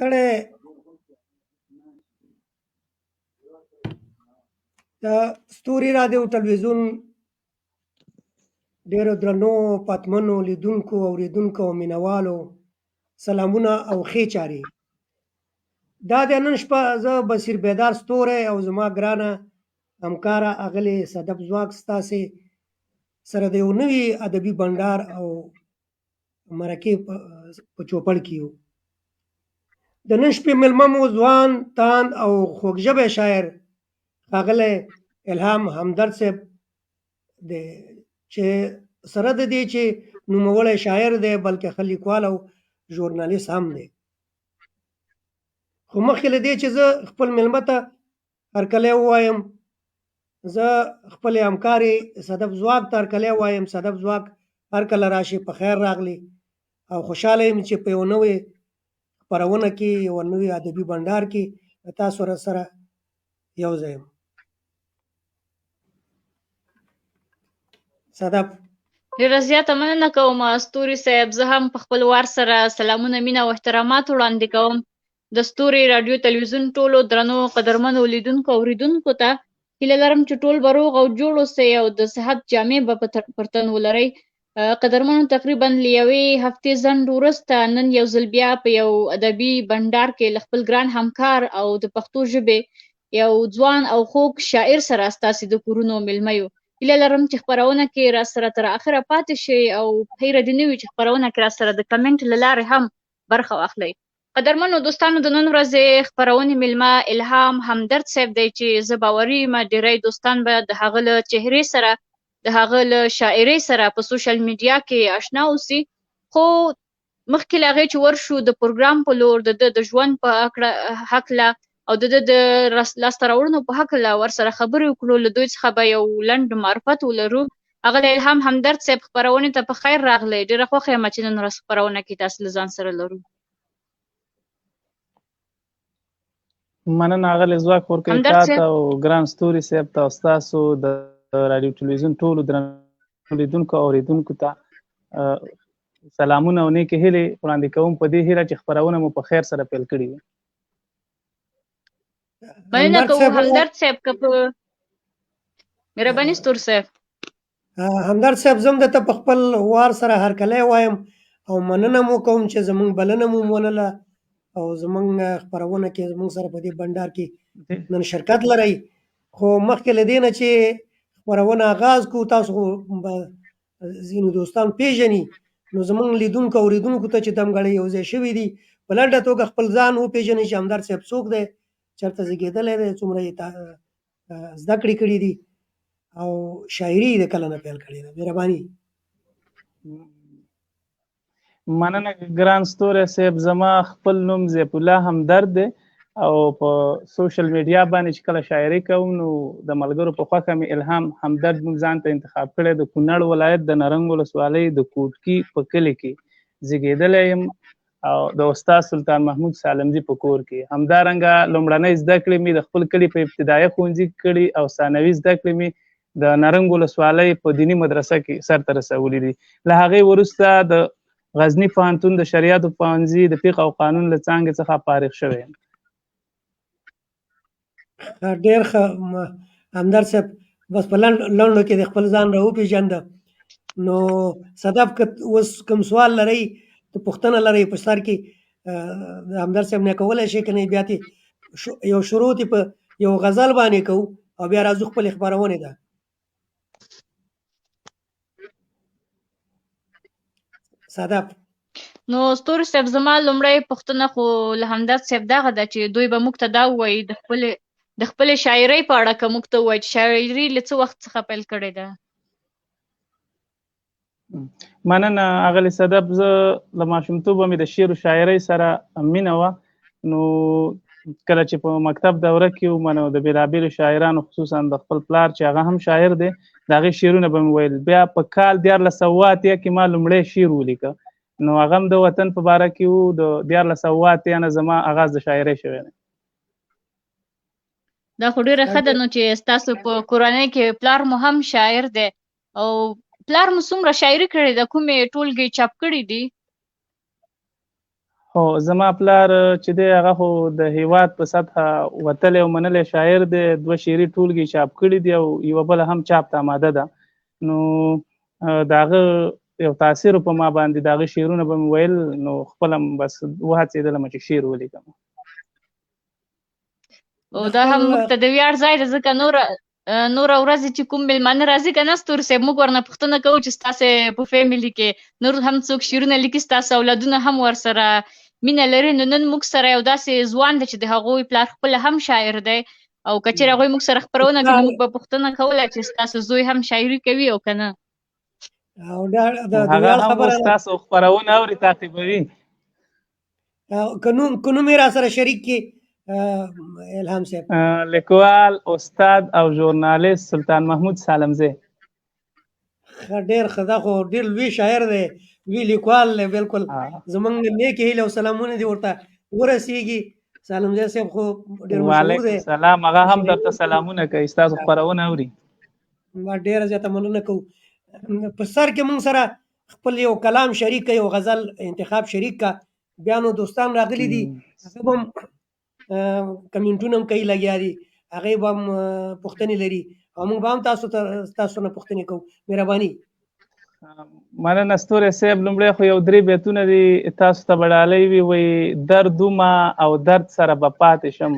ستړی د ستوري رادیو ټلویزیون ډېرو درنو پاتمنو لیدونکو اوریدونکو او مینوالو سلامونه او ښې چارې. دا د نن شپه زه بصیر بیدار ستوری او زما ګرانه همکاره اغلې صدف ځواک ستاسې سره د یو نوي ادبي بنډار او مرکې په چوپړ کې یو. د نن شپې مېلمه مو ځوان تاند او خوږژبی شاعر ښاغلی الهام همدرد صاحب دی چې سره د دې چې نوموړی شاعر دی بلکې ښه لیکوال او ژورنالیست هم دی. خو مخکې له دې چې زه خپل مېلمه ته هرکلی ووایم، زه خپلې همکارې صدف ځواک ته هرکلی وایم. صدف ځواک هر کله راشي په خیر راغلی او خوشحاله یم چې په یو نوې خپرونه کې یو نوي ادبي بنډار کې تاسو سره یو ځای یم. صدف ډېره زیاته مننه کوم ستوري صاحب. زه هم په خپل وار سره سلامونه، مینه او احترامات وړاندې کوم د ستوري راډیو تلویزیون ټولو درنو قدرمنو لیدونکو او اوریدونکو ته. هیله لرم چې ټول به روغ او جوړ اوسئ او د صحت جامې به پر تن ولرئ. قدرمنو، تقریبا له یوې هفتې ځنډ وروسته نن یو ځل بیا په یو ادبي بنډار کې له خپل ګران همکار او د پښتو ژبې یو ځوان او خوږ شاعر سره ستاسې د کورونو مېلمه یو. هیله لرم چې خپرونه کې راسره تر اخره پاتې شئ او هیره دې نه وي چې خپرونه کې راسره د کمنټ له لارې هم برخه واخلئ. قدرمنو دوستانو، د نن ورځې خپرونې مېلمه الهام همدرد صاحب دی چې زه باوري یم ډېری دوستان به د هغه له چهرې سره، د هغه له شاعرۍ سره په سوشل میډیا کې آشنا اوسي. خو مخکې له هغې چې ورشو د پروګرام په لور، د ده د ژوند په هکله او د ده د لاسته راوړنو په هکله ورسره خبرې وکړو. له دوی څخه به یو لنډ معرفت ولرو. هغه د الهام همدرد صاحب خپرونې ته په خیر راغلی. ډېره خوښه یم چې نن ورځ خپرونه کې تاسو له ځان سره لرو. مننه اغلې ځواک ورکوي تاته او ګران ستوري صاحب ته او ستاسو د راډیو ټلویزیون ټولو درنو لیدونکو او اوریدونکو ته سلامونه او نیکې هیلې وړاندې کوم په دې هیله چې خپرونه مو په خیر سره پیل کړې وي. مننه کوو همدرد صاحب. که په مهرباني ستور صاحب همدرد صاحب، زه هم درته په خپل وار سره هرکلی وایم او مننه مو کوم چې زموږ بلنه مو ومنله او زموږ خپرونه کې زموږ سره په دې بنډار کې نن شرکت لرئ. خو مخکې له دې نه چې خپرونه آغاز کړو، تاسو به ځینو دوستان پیژني، نو زموږ لیدونکو او اوریدونکو ته چې دمګړی یو ځای شوي دي په لنډه توګه خپل ځان وپیژنئ چې همدرد صاحب څوک دی، چېرته زیږېدلی دی، څومره یې زده کړې کړي دي او شاعري یې د کله نه پیل کړې ده. مهرباني. مننه ګران ستوری صاحب. زما خپل نوم ضیف الله همدرد دی او په سوشل میډیا باندې چې کله شاعري کوم نو د ملګرو په خوښه مې الهام همدرد نوم ځان ته انتخاب کړی. د کونړ ولایت د نرنګ ولسوالۍ د کوټکي په کلي کې زیږېدلی یم او د استاد سلطان محمود سالمزي په کور کې. همدارنګه لومړنۍ زده کړې مې د خپل کلي په ابتدایي ښوونځي کې کړي او ثانوي زده کړې مې د نرنګ ولسوالۍ په دیني مدرسه کې سرته رسولي دي. له هغې وروسته د غزني پوهنتون د شریعتو پوهنځي د فقه او قانون له څانګې څخه فارغ شوی یم. ډېر ښه همدرد صاحب، بس په لنډو کې د خپل ځان راوپېژانده. نو صدف، که اوس کوم سوال لرئ، پوښتنه لرئ په سر کې، د همدرد صاحب نه کولی شئ، که نه بیا یو شروع په یو غزل باندې کوو او بیا راځو خپلې خپرونې ته. صدف نو ستوري صاحب، زما لومړی پوښتنه خو له همدرد صاحب دغه ده چې دوی به موږ ته دا ووایي د خپلې شاعرۍ په اړه، که موږ ته ووایي چې شاعري له څه وخت څخه پیل کړې ده. مننه اغلې صدف. زه له ماشومتوبه مې د شعر و شاعرۍ سره مینه وه. نو کله چې په مکتب دوره کې وم نو د بېلابېلو شاعرانو خصوصا د خپل پلار چې هغه هم شاعر دی د هغې شعرونه به مې ویل. بیا په کال 1908 کې ما لومړی شعر ولیکه، نو هغه هم د وطن په باره کې و. د 1908 نه زما آغاز د شاعرۍ شوی دی. دا خو ډېره ښه ده نو چې ستاسو په کورنۍ کې پلار مو هم شاعر دی. او پلار مو څومره شاعري کړې ده؟ کومې ټولګې چاپ کړي دي؟ هو زما پلار چې دی هغه خو د هیواد په سطحه وتلی او منلی شاعر دی، 2 شعري ټولګې چاپ کړي دي او یوه بله هم چاپ ته آماده ده. نو د هغه یو تاثیر په ما باندې د هغه شعرونه به مې ویل، نو خپله بس وهڅېدلم چې شعر ولیکم. او دا هم موږ ته د ویاړ ځای دی، ځکه نوره ورځې چې کوم میلمانه راځي که نه ستوري صاحب، موږ ورنه پوښتنه کوو چې ستاسې په فیملي کې نور هم څوک شعرونه لیکي، ستاسو اولادونه هم ورسره مینه لري. نو نن موږ سره یو داسې ځوان دی چې د هغوی پلار خپله هم شاعر دی، او که چېرې هغوی موږ سره خپرونه کوي، موږ به پوښتنه کوله چې ستاسو زوی هم شاعري کوي او که نه. او د هغه ویاړ هم خبره ستاسو خپرونه اوري، تعقیبوي. که نوم یې را سره شریک کړي الهام صاحب. لیکوال، استاد او ژورنالیست سلطان محمود سالمزی. ډېر ښه، دا خو ډېر لوی شاعر دی، لوی لیکوال دی. بالکل زموږ نیکې هیلې او سلامونه دي ورته ورسېږي. سالمزی صاحب خو ډېر مشهور دی. وعلیکم السلام، هغه هم درته سلامونه کوي، ستاسو خپرونه اوري. ډېره زیاته مننه کوو. په سر کې موږ سره خپل یو کلام شریک کا، یو غزل انتخاب شریک کا. بیا نو دوستان راغلي دي، هغه به هم کمنټونه هم کوي لګیا دي، هغې به هم پوښتنې لري او موږ به هم تاسو نه پوښتنې کوو. مهرباني. مننه ستوري صاحب. لومړی خو یو 3 بیتونه دي تاسو ته به ډالۍ وي. وایي درد ومه او درد سره به پاتې شم،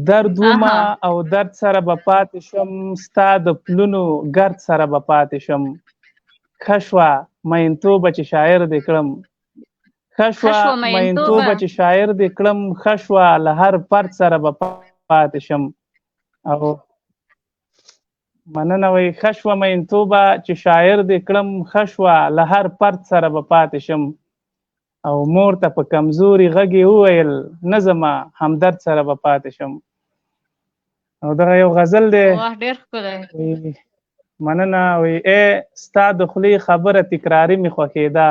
درد ومه او درد سره به پاتې شم، ستا د پلونو ګرد سره به پاتې شم. ښه شوه مینتوبه چې شاعر دې کړم، ښه شوه مینتوبه چې شاعر دې کړم، ښه شوه له هر فرد سره به پاتې شم. او مننه. وایي ښه شوه مینتوبه چې شاعر دې کړم، ښه شوه له هر فرد سره به پاتې شم. او مور ته په کمزوري غږ یې وویل نه ځمه همدرد سره به پاتې شم. او دغه یو غزل دی. ډېر ښکلی. مننه. وایي ای ستا د خولې خبره تکراري مې خوښېده،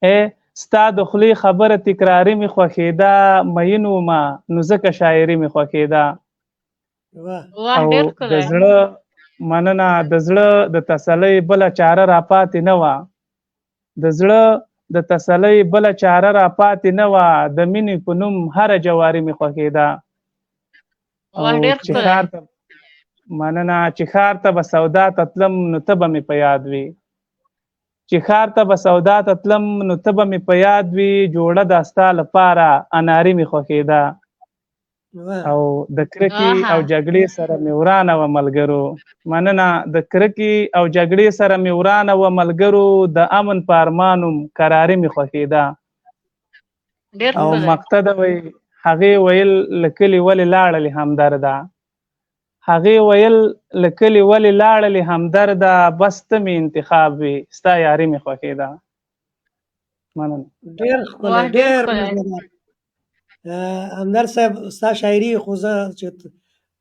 ای ستا د خولې خبره تکراري مې خوښېده، مین ومه نو ځکه شاعري مې خوښېده. او د زړه مننه، د زړه د تسلۍ بله چاره را پاتې نه وه، د زړه د تسلۍ بله چاره را پاتې نه وه، د مینې په نوم هره جواري مې خوښېده. او چې ښار ته مننه، چې ښار ته به سودا ته تلم نو ته به مې په یاد وي، چې ښار ته به سودا ته تلم نو ته به مې په یاد وي، جوړه دا ستا لپاره اناري مې خوښېده. او د کرکې او جګړې سره مې ورانه وه ملګرو. مننه. د کرکې او جګړې سره مې ورانه وه ملګرو، د امن په ارمانم کراري مې خوښېده. او مقطع ده. وایي هغې ویل له کلي ولې لاړلې همدرده، هغې ویل له کلي ولې لاړلې همدرده، بس ته مې انتخاب وي ستا یاري مې خوښېده. مننه. ډېر ښکلی، ډېر همدرد صاحب ستا شاعري خو زه چې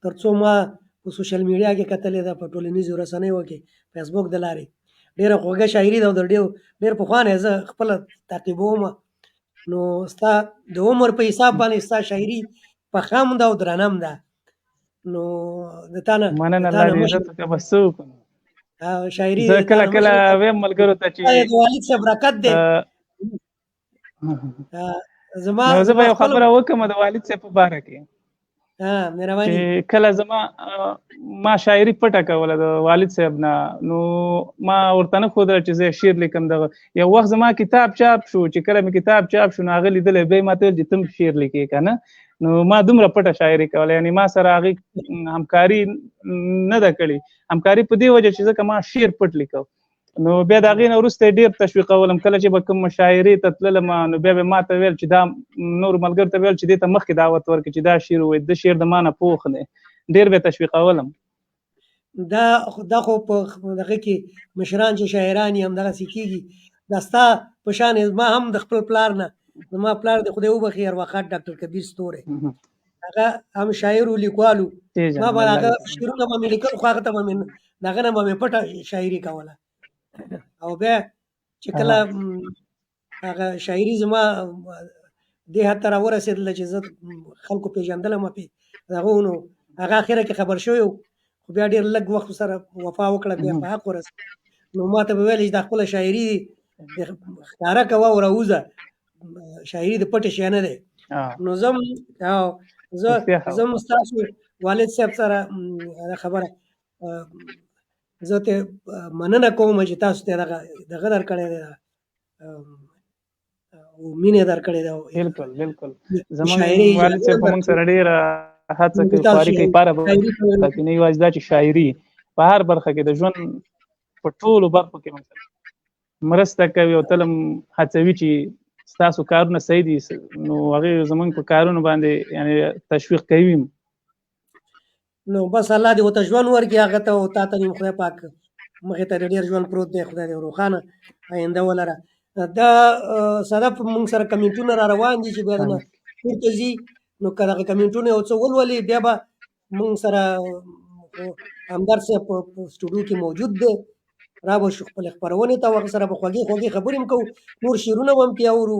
تر څو ما په سوشل میډیا کې کتلې ده، په ټولنیزو رسنیو کې، فیسبوک د لارې، ډېره خوږه شاعري ده او د ډېر پخوا نه زه خپله تعقیبوم. نو ستا د عمر په حساب باندې ستا شاعري پخه هم ده او درنه هم ده. نو د تا نه مننه. الله دې عزت وکړه. بس څه وکړو، شاعري زه کله کله ویم ملګرو ته چې د والد صاحب برکت دی. نو زه به یو خبره وکړم د والد صاحب په باره کې. چې کله ما شاعري پټه کوله د والد صاحب نه، نو ما ورته نه ښودله چې زه شعر لیکم. دغه یو وخت زما کتاب چاپ شو، چې کله مې کتاب چاپ شو نو هغه لیدلی، بیا یې ما ته ویل چې ته هم شعر لیکې که نه. نو ما دومره پټه شاعري کوله، یعنې ما سره هغې همکاري نه ده کړې. همکاري په دې وجه چې ځکه ما شعر پټ لیکو. نو بیا د هغې نه وروسته یې ډېر تشویقولم. کله چې به کوم مشاعرې ته تللم نو بیا به ما ته ویل چې دا نورو ملګرو ته ویل چې دې ته مخکې دعوت ورکړي چې دا شعر ووایي، د شعر د ما نه پوخ دی. ډېر به یې تشویقولم. دا خو په دغه کې مشران چې شاعران یې همدغسې کېږي. دا ستا په شان ما هم د خپل پلار نه، زما پلار د خدای وبخښي ارواښاد ډاکټر کبیر ستوری، هغه هم شاعر و لیکوال و. ما به هغه شعرونه به مې لیکل، خو هغه ته به مې د هغه نه به مې پټه شاعري کوله. او بیا چې کله هغه شاعري زما دې حد ته راورسېدله چې زه خلکو پېژندلم پې هغه، نو هغه اخره کې خبر شوی و، خو بیا ډېر لږ وخت سره وفا وکړه، بیا په حق ورسېد. نو ما ته به ویل چې دا خپله شاعري ښکاره کوه او راوځه. شاعري د پټ شي نه دی نو زم زم تاسو والد صاحب سره خبره زه ته مننه کوم چې تاسو ته دغه درکړی دی او مینه درکړی دی. بالکل زموږ والد صاحب په موږ سره ډېره هڅه کوي، خواري کوي په هره برخه کې، نه یوازې دا چې شاعري په هر برخه کې د ژوند په ټولو برخو کې موږ سره مرسته کوي او تل هڅوي چې ستاسو کارونه صحیح دي نو هغې زموږ په کارونو باندې یعنې تشویق کوي. نو بس الله دې ورته ژوند ورکړي هغه ته او تا ته دې خدای پاک مخې ته ډېر ژوند پروت دی، خدای دې روښانه آینده ولره. دا صدف موږ سره کمنټونه را روان دي چې بیا نه پورته ځي نو که دغه کمنټونه یو څه ولولي بیا به موږ سره همدرد صاحب په سټوډیو کې موجود دی، را به شو خپلې خپرونې ته ورسره به خوږې خبرې هم کوو، نور شعرونه به هم پرې اورو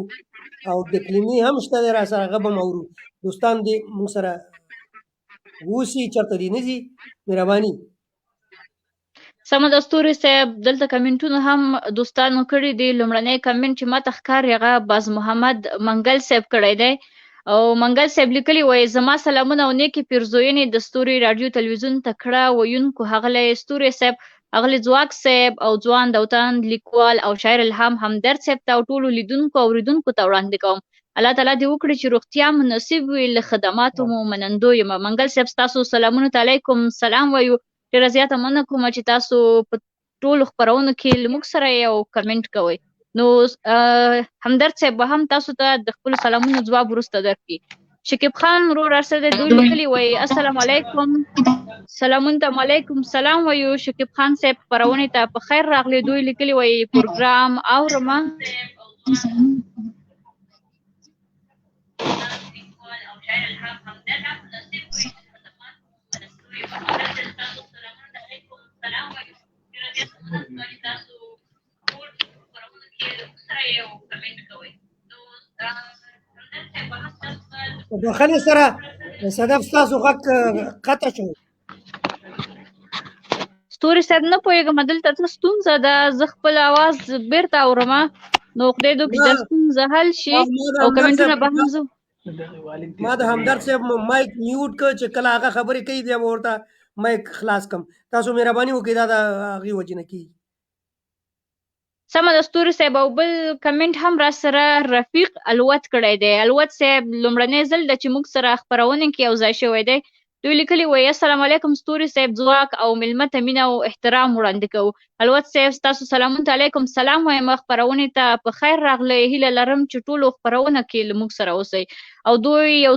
او دکلمې هم شته دی را سره هغه به هم اورو. دوستان دې موږ سره اوسي، چېرته دې نه ځي، مهرباني. سمه ده ستوري صاحب، دلته کمنټونه هم دوستانو کړي دي. لومړنی کمنټ چې ماته ښکاري هغه باز محمد منګل صاحب کړی دی او منګل صاحب لیکلي وایي زما سلامونه او نیکې پیرزوینې د ستوري راډیو تلویزیون تکړه ویونکو ښاغلی ستوري صاحب، ښاغلي ځواک صاحب او ځوان داوطلب لیکوال او شاعر الهام همدرد صاحب ته او ټولو لیدونکو او اورېدونکو ته وړاندې کوم. الله تعالی دې وکړي چې روغتیا مو نصیب وي، له خدماتو مو منندو یم. منګل صاحب ستاسو سلامونو ته علیکم سلام وایو. ډېره زیاته مننه کوم چې تاسو په ټولو خپرونو کې له موږ سره یو کمنټ کوئ. نو همدرد صاحب به هم تاسو ته د خپلو سلامونو ځواب وروسته درکړي. شکیب خان ورور راسره دی، دوی لیکلي وایي السلام علیکم. سلامونو ته علیکم سلام وایو. شکیب خان صاحب خپرونې ته په خیر راغلی، دوی لیکلي وایي پروګرام اورمه. بخښنې سره صدف ستاسو غږ قطع شو. ستوري صاحب نه پوهېږم دلته څه ستونزه ده، زه خپل اواز بیرته اورم، نو خدای دې وکړي دا ستونزه حل شي او کمنټونه به هم زه ما د همدرد صاحب مایک میوټ کړ چې کله هغه خبرې کوي بیا به ورته مایک خلاص کړم. تاسو مهرباني وکړئ دا د هغې وجې نه کېږي. سمه ده ستوري صاحب. او بل کمنټ هم را سره رفیق الوت کړی دی. الوت صاحب لومړنی ځل ده چې موږ سره خپرونه کې یو ځای شوی دی. دوی لیکلي وایي السلام علیکم ستوري صاحب، ځواک او میلمه ته مینه او احترام وړاندې کوو. الوت صاحب ستاسو سلامونو ته علیکم سلام وایم. خپرونې ته په خیر راغلی. هیله لرم چې ټولو خپرونه کې له موږ سره اوسئ. او دوی یو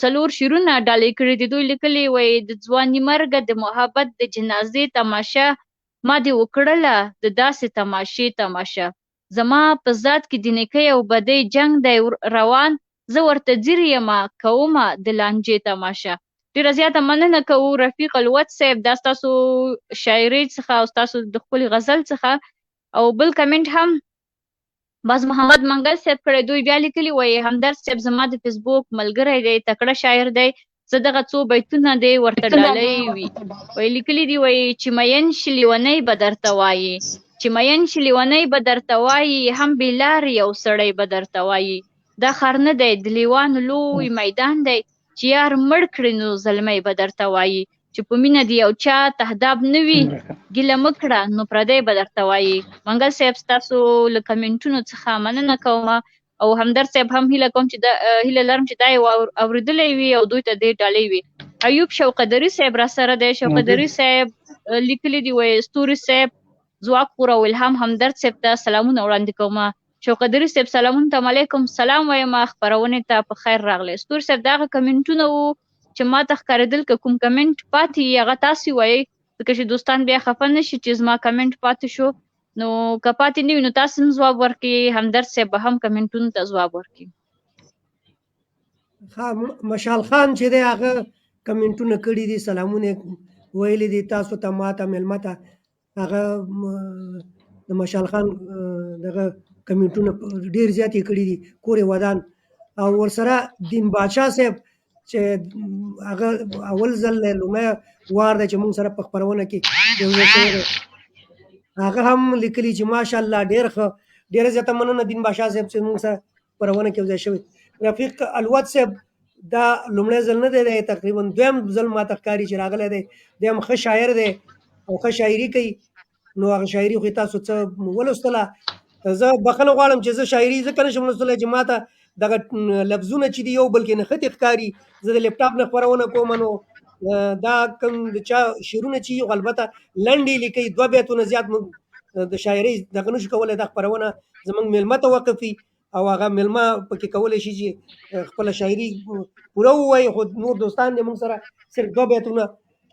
څلور شعرونه ډالۍ کړي دي. دوی لیکلي وایي د ځواني مرګه د محبت د جنازې تماشه ما دې وکړله د داسې تماشې تماشه، زما په ذات کې د نیکۍ او بدۍ جنګ دی روان، زه ورته ځیر یمه کومه د لانجې تماشه. ډېره زیاته مننه کوو رفیق الوت صاحب دا ستاسو شاعرۍ څخه او ستاسو د ښکلي غزل څخه. او بل کمنټ هم باز محمد منګل صاحب کړی. دوی بیا لیکلي وایي همدرد صاحب زما د فیسبوک ملګری دی، تکړه شاعر دی، زه دغه څو بیتونه دی ورته ډالۍ وي. وایي لیکلي دي وایي چې مین شي لیونی به درته وایي، چې مین شي لیونی به درته وایي، هم بې لارې یو سړی به درته وایي. دا ښار نه دی د لیوانو لوی میدان دی، چې یار مړ کړي نو زلمی به درته وایي. چې په مینه د یو چا تهداب نه وي ګیله مه کړه نو پردی به درته وایي. منګل صاحب ستاسو له کمنټونو څخه مننه کوم او همدرد صاحب هم هیله کوم چې هیله لرم چې دا یې اورېدلی وي او دوی ته دې ډالۍ وي. ایوب شوقدري صاحب را سره دی. شوقدري صاحب لیکلي دي وایي ستوري صاحب، ځواک پور او الهام همدرد صاحب ته سلامونه وړاندې کوم. شوقدري صاحب سلامونه ته علیکم سلام وایم. خپرونې ته په خیر راغلی. ستوري صاحب دا هغه کمنټونه وو چې ما ته ښکارېدل که کوم کمنټ پاتې وي هغه تاسې وایئ، ځکه چې دوستان بیا خفه نه شي چې زما کمنټ پاتې شو. نو که پاتې نه وي نو تاسې هم ځواب ورکړئ، همدرد صاحب به هم کمنټونو ته ځواب ورکړي. مشال خان چې دی هغه کمنټونه کړي دي، سلامونه ویلي دي تاسو ته، ما ته، میلمه ته. هغه د مشال خان دغه کمنټونه ډېر زیات یې کړي دي، کور یې ودان. او ورسره دین بادشاه صاحب چې هغه اول ځل لومړی وار دی چې موږ سره په خپرونه کې یو ځای شوی دی، هغه هم لیکلي چې ماشاءالله ډېر ښه. ډېره زیاته مننه دین بادشاه صاحب چې موږ سره خپرونه کې ځای شوی. رفیق الوت صاحب دا لومړی ځل نه دی، تقریبا دویم ځل ماته ښکاري چې راغلی دی. دی هم ښه شاعر دی او ښه شاعري کوي. نو هغه شاعري خو تاسو څه ولوستله. زه بخښنه غواړم چې زه شاعري ځکه نشم لوستلی چې ماته دغه لفظونه چې دي یو بل کې نښتې ښکاري. زه د لیپټاپ نه خپرونه کوم، نو دا کوم د چا شعرونه چې خو البته لنډې لیکي، 2 بیتونه زیات موږ د شاعرۍ دغه نشو کولی. دا خپرونه زموږ میلمه ته وقف وي او هغه میلمه پکې کولی شي چې خپله شاعري پوره ووایي، خو نور دوستان دې موږ سره صرف 2 بیتونه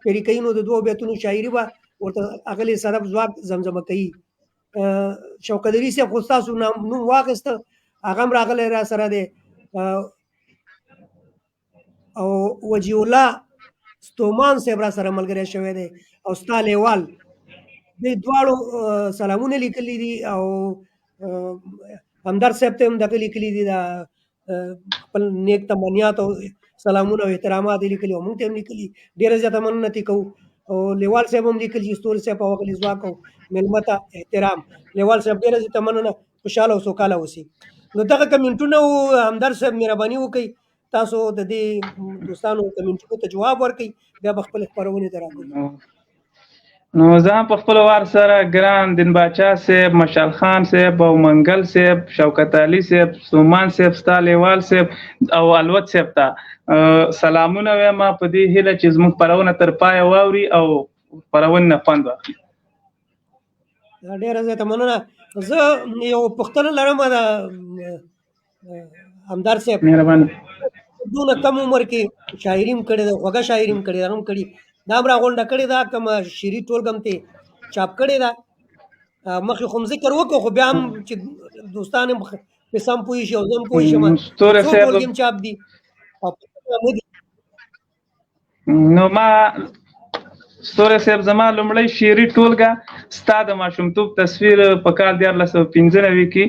شریکوي، نو د 2 بیتونو شاعري به ورته اغلې صدف ځواک زمزمه کوي. شوکت علي صاحب خو ستاسو نوم واخیسته، هغه هم راغلی را سره دی. او وجیح الله ستومان صاحب را سره ملګری شوی دی او ستا لیوال، دې دواړو سلامونه لیکلي دي او همدرد صاحب ته هم دغه لیکلي دي، دا خپل نیک تمنیات او سلامونه او احترامات یې لیکلي او موږ ته هم لیکلي. ډېره زیاته مننه ترې کوو. او لیوال صاحب هم لیکلي چې ستوري صاحب او غلي ځواک او میلمه ته احترام. لیوال صاحب ډېره زیاته مننه، خوشحاله او سوکاله اوسئ. نو دغه کمنټونه او همدرد صاحب مهرباني وکړئ، تاسو د دې دوستانو کمنټونو ته جواب ورکړئ، بیا به خپل خپرونې ته راځو. نو زه هم په خپل وار سره ګران دین باچا صاحب، مشال خان صاحب او منګل صاحب، شوکت علي صاحب، سومان صاحب، ستا لیوال صاحب او الوت صاحب ته سلامونه وایم په دې هیله چې زموږ خپرونه تر پایه واوري او خپرونه نه خوند واخلي. ډېره زیاته مننه. زه یو پوښتنه لرم د همدرد صاحب. مهرباني. دونه کم عمر کې شاعري هم کړې ده، خوږه شاعري هم کړې ده، هم کړي دا هم راغونډه کړې ده، کومه شعري ټولګه هم ته چاپ کړې ده. مخکې خو ذکر وکړو، خو بیا هم چې دوستان هم په سم پوه شي او زه هم پوه شم، ستوری صاحب هم چاپ دي نو ما ستوری صاحب زما لومړی شعري ټولګه ستا د ماشومتوب تصویر په کال 1995 کې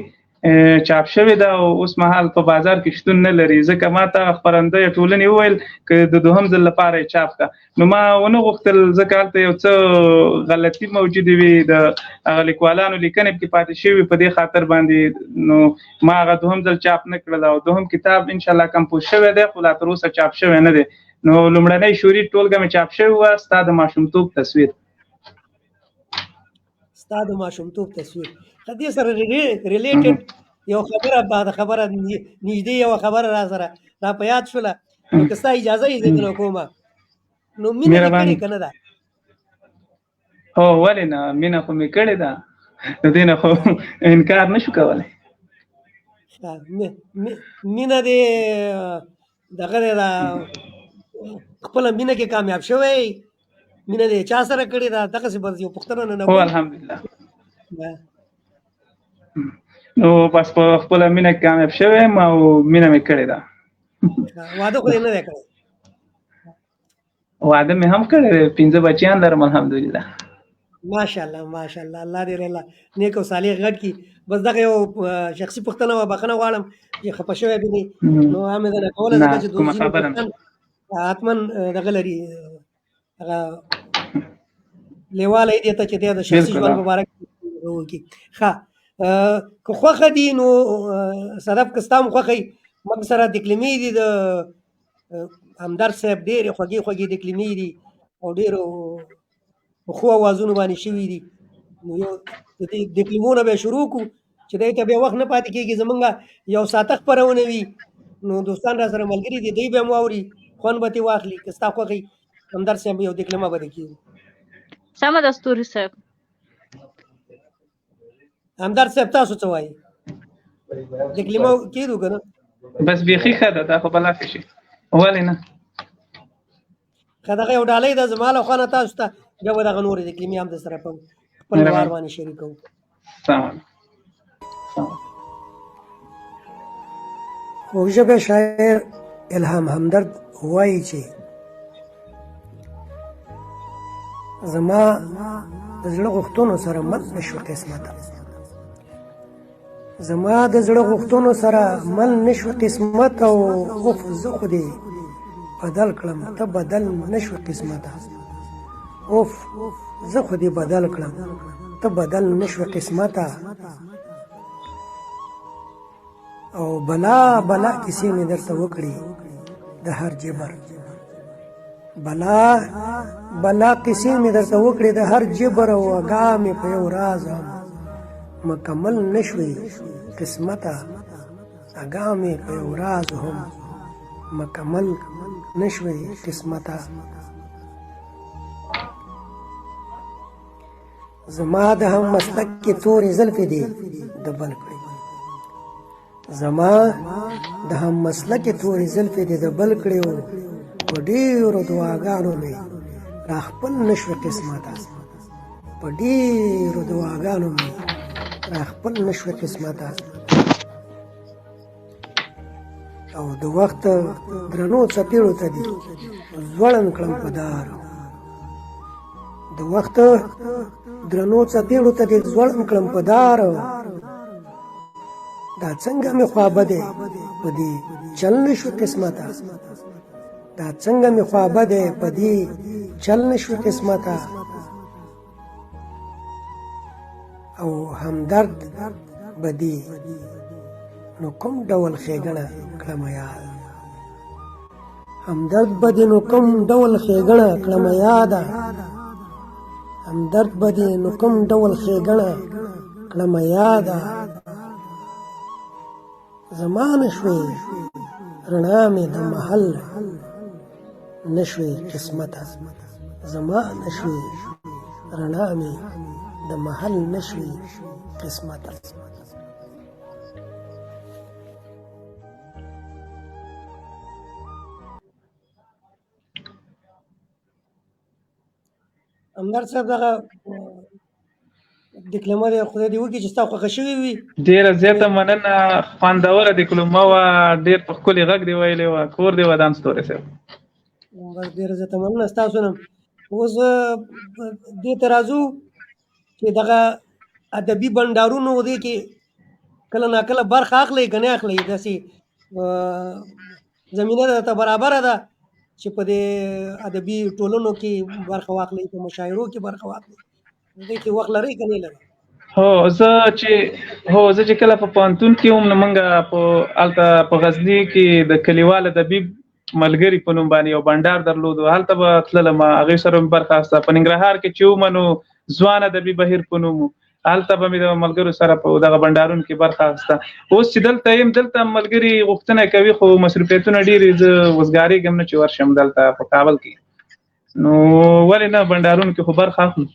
چاپ شوې ده او اوس مهال په بازار کې شتون نه لري، ځکه ما ته خپرنده ټولنې وویل که د دوهم ځل لپاره یې چاپ کړه. نو ما ونه غوښتل ځکه هلته یو څه غلطي موجودې وي، د هغه لیکوالانو لیکنې پکې پاتې شوي په دې خاطر باندې، نو ما هغه دوهم ځل چاپ نه کړل او دوهم کتاب انشاءالله کمپوز شوی دی خو لا تر اوسه چاپ شوی نه دی. نو لومړنۍ شعري ټولګه مې چاپ شوې وه، ستا د ماشومتوب تصویر. ستا د ماشومتوب تصویر دې سره ریلیټډ یو خبره نږدې یوه خبره را سره را په یاد شوله، نو که ستا اجازه یې ذکر کومه. نو مینه دې کړې که نه ده؟ هو ولې نه، مینه خو مې کړې ده، د دې نه خو انکار نشو کولی. مینه دې دغه دی خپله مینه کې کامیاب شوی، مینه دې چا سره کړې ده؟ دغسې بس یو پوښتنه نه هو الحمدلله. نو بس په خپله مینه کې کامیاب شوی یم او مینه مې کړې ده. واده خو دې نه دی کړی؟ واده مې هم کړی دی، 5 بچیان لرم الحمدلله. ماشاءالله ماشاءالله، الله دې نیک او صالح غټ کړي. بس دغه یو شخصي پوښتنه وه، بخښنه غواړم چې خفه شوی به نه، نو هم یې نه کوله ځکه چې دوستان حتما دغه لري، هغه لیواله یې دې ته چې دی د شخصي ژوند په باره کې وکړي. ښه که خوښه دي نو صدف که ستا هم خوښه وي، موږ سره دکلمې دي د همدرد صاحب، ډېرې خوږې خوږې دکلمې دي او ډېرو په ښو اوازونو باندې شوي دي. نو یو د دې دکلمو نه به یې شروع کړو چې دی ته بیا وخت نه پاتې کېږي. زمونږ یو ساعته خپرونه وي، نو دوستان را سره ملګري دي، دوی به هم واوري، خوند به ترې واخلي. که ستا خوښه وي همدرد صاحب یو دکلمه به دې کېږي. سمه ده ستوري صاحب. همدرد صاحب تاسو څه وایي؟ دکلمه کېدو که نه؟ بس بیخي ښه ده، دا خو به لافې شي. ولې نه؟ ښه دغه یو ډالۍ ده زما له خوا نه تاسو ته، بیا به دغه نورې دکلمې هم درسره په خپل وار باندې شریکوو. خوږژبی شاعر الهام همدرد وایي چې زما د زړه غوښتنو سره مل نشو قسمته، زما د زړه غوښتنو سره مل نشو قسمت، او اوف زه خو دې بدل کړم ته بدل نشو قسمته، اوف زه خو دې بدل کړم ته بدل نشو قسمته، او بلا بلا کیسې مې درته وکړي د هر جبر بلا بلا کیسې مې درته وکړي د هر جبر او اګا مې په یو راز مکمل نشوي قسمته اګا مې په یو راز هم مکمل نشوي قسمته زما د هم مسلک کې تورې زلفې دي د بل کړي زما د هم مسلک کې تورې زلفې دي د بل کړي او په ډېرو دعاګانو مې را خپل نشوي قسمته په ډېرو دعاګانو مې را خپل نشوي قسمته او د وخت درنو څپېړو ته دي ځوړند کړم په دار د وخت درنو څپېړو ته دې ځوړند کړم په دار دا څنګه مې خوابه دی په دې چل نه شو قسمته دا څنګه مې خوابه دی په دې چل نه شو قسمته او همدرد به دې نو کوم ډول ښېګڼه کړمه یاد همدرد به دې نو کوم ډول ښېګڼه کړمه یاده همدرد به دې نو کوم ډول ښېګڼه کړمه یاده زما نشوې رڼا مې د محل نشوې قسمته زما نشوې رڼا مې د محل نشوې قسمته همدرد صاحب دغه ډیکلمه دی خدای دې وکړي چې ستا خوښه شوې وي ډېره زیاته مننه خوندوره ډیکلمه وه ډېر په ښکلي غږ دې ویلی وه کور دې ودان ستوری صاحب بس ډېره زیاته مننه ستاسو نه اوس دې ته راځو چې دغه ادبي بنډارونو دې کې کله ناکله برخه اخلئ که نه اخلئ داسې زمینه درته برابره ده چې په دې ادبي ټولنو کې برخه واخلئ په مشاعرو کې برخه واخلئ دې کې وخت لرئ که نه لرئ زه چې کله په پوهنتون کې وم نو موږ په هلته په غزني کې د کلیوال ادبي ملګري په نوم باندې یو بنډار درلودو هلته به تللم هغې سره مې برخه اخیسته په ننګرهار کې چې ومه نو ځوان ادبي بهیر په نوم و هلته به مې د ملګرو سره په دغه بنډارونو کې برخه اخیسته اوس چې دلته یم دلته ملګري غوښتنه کوي خو مصروفیتونه ډېر زه وزګارېږم نه چې ورشم دلته په کابل کې نو ولې نه بنډارونو کې خو برخه اخلو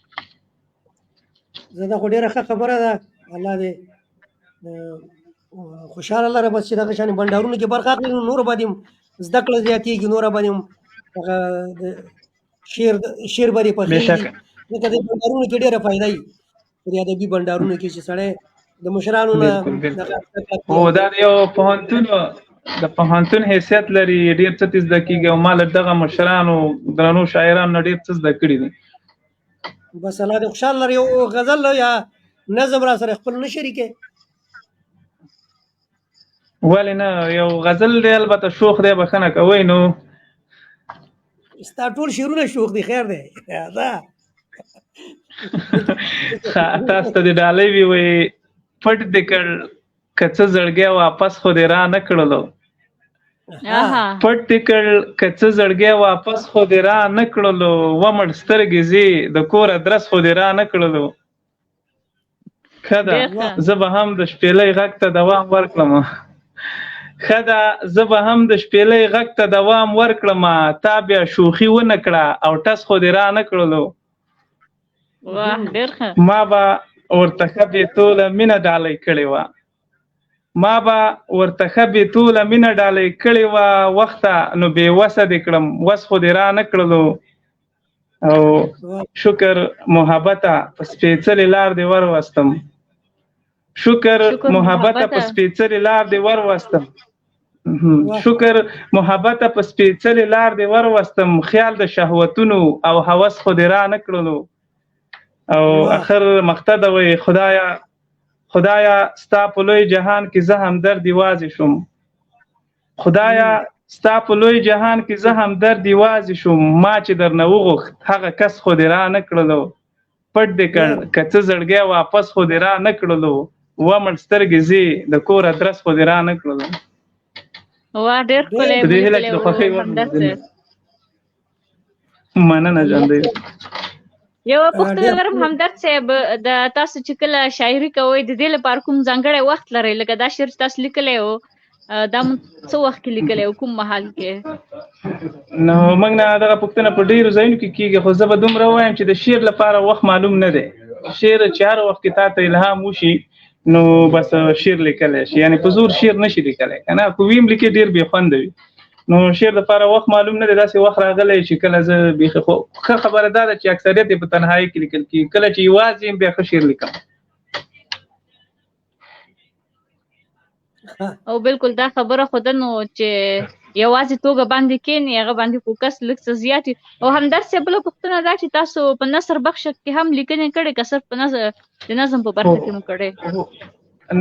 زه دا خو ډېره ښه خبره ده الله دې خوشحاله لره بس چې دغه شانې بنډارونو کې برخه اخلي نو نوره باندې زده کړه زیاتېږي نوره باندې هغه شعر به دې پخېږي ځکه دې بنډارونو کې ډېره فایده وي په دې ادبي بنډارونو کې چې سړی د مشرانو نه هو دا یو د پوهنتون حیثیت لري ډېر څه ترې زده کېږي او ما له دغه مشرانو درنو شاعرانو نه ډېر څه زده کړي دي بس الله دې خوشحال لري یو غزل یا نظم را سره خپل نه شریکې ولې نه یو غزل دی البته شوخ دی بخښنه کوئ نو ستا ټول شعرونه شوخ دي خیر دی تاسو ته د ډالۍ وي وایي پټ دې کړ که څه زړګی واپس خو دې را نه کړلو پټ دې کړ که څه زړګی واپس خو دې را نه کړلو ومړ سترګې ځې د کور ادرس خو دې را نه کړلو ښه ده زه به هم د شپېلۍ غږ ته دوام ورکړم ښه ده زه به هم د شپېلۍ غږ ته دوام ورکړم تا بیا شوخي ونه کړه او ټس خو دې را نه کړلو ما به ورته ښه بېتوله مینه ډالۍ کړې وه ما به ورته ښه بېتوله مینه ډالۍ کړې وه وخته نو بې وسه دې کړم وس خو دې را نه کړلو او شکر محبته په سپېڅلې لار دې وروستم شکر محبته په سپېڅلې لار دې وروستم شکر محبته په سپېڅلې لار دې وروستم خیال د شهوتونو او هوس خو دې را نه کړلو او اخر مقطع ده وایي خدایا ستا په لوی جهان کې زه همدرد یوازې شوم خدایا ستا په لوی جهان کې زه همدرد یوازې شوم ما چې درنه وغوښت هغه کس خو دې را نه کړلو پټ دې کړ که څه زړګی واپس خو دې را نه کړلو ومړ سترګې زی د کور ادرس خو دې را نه کړل. واه ډېر ښکلی په دې هیله چې د خوښۍ وړ همدرد مې صاحب. مننه ژوندی. یوه پوښتنه لرم همدرد صاحب، د تاسو چې کله شاعري کوئ د دې لپاره کوم ځانګړی وخت لرئ؟ لکه دا شعر چې تاسو لیکلی و دا مو څه وخت کې لیکلی و، کوم مهال کې؟ نو موږ نه دغه پوښتنه په ډېرو ځایونو کې کېږي، خو زه به دومره ووایم چې د شعر لپاره وخت معلوم نه دی. شعر چې هر وخت کې تا ته الهام وشي نو بس شعر لیکلی شي، یعنې په زور شعر نشي لیکلی که نه، که ویم لیکې ډېر بې خونده وي. نو شعر لپاره وخت معلوم نه دی، داسې وخت راغلی چې کله زه بیخي خو ښه خبره دا ده چې اکثریت یې په تنهایي کې لیکل کېږي، کله چې یوازې یم بیا ښه شعر لیکم. او بالکل دا خبره خو ده نو چې یوازې توګه باندې کښېني هغه باندې فوکس لږ څه زیات وي. او همدرد صاحب بله پوښتنه دا چې تاسو په نثر بخش کې هم لیکنې کړې که صرف په د نظم په برخه کې مو کړې؟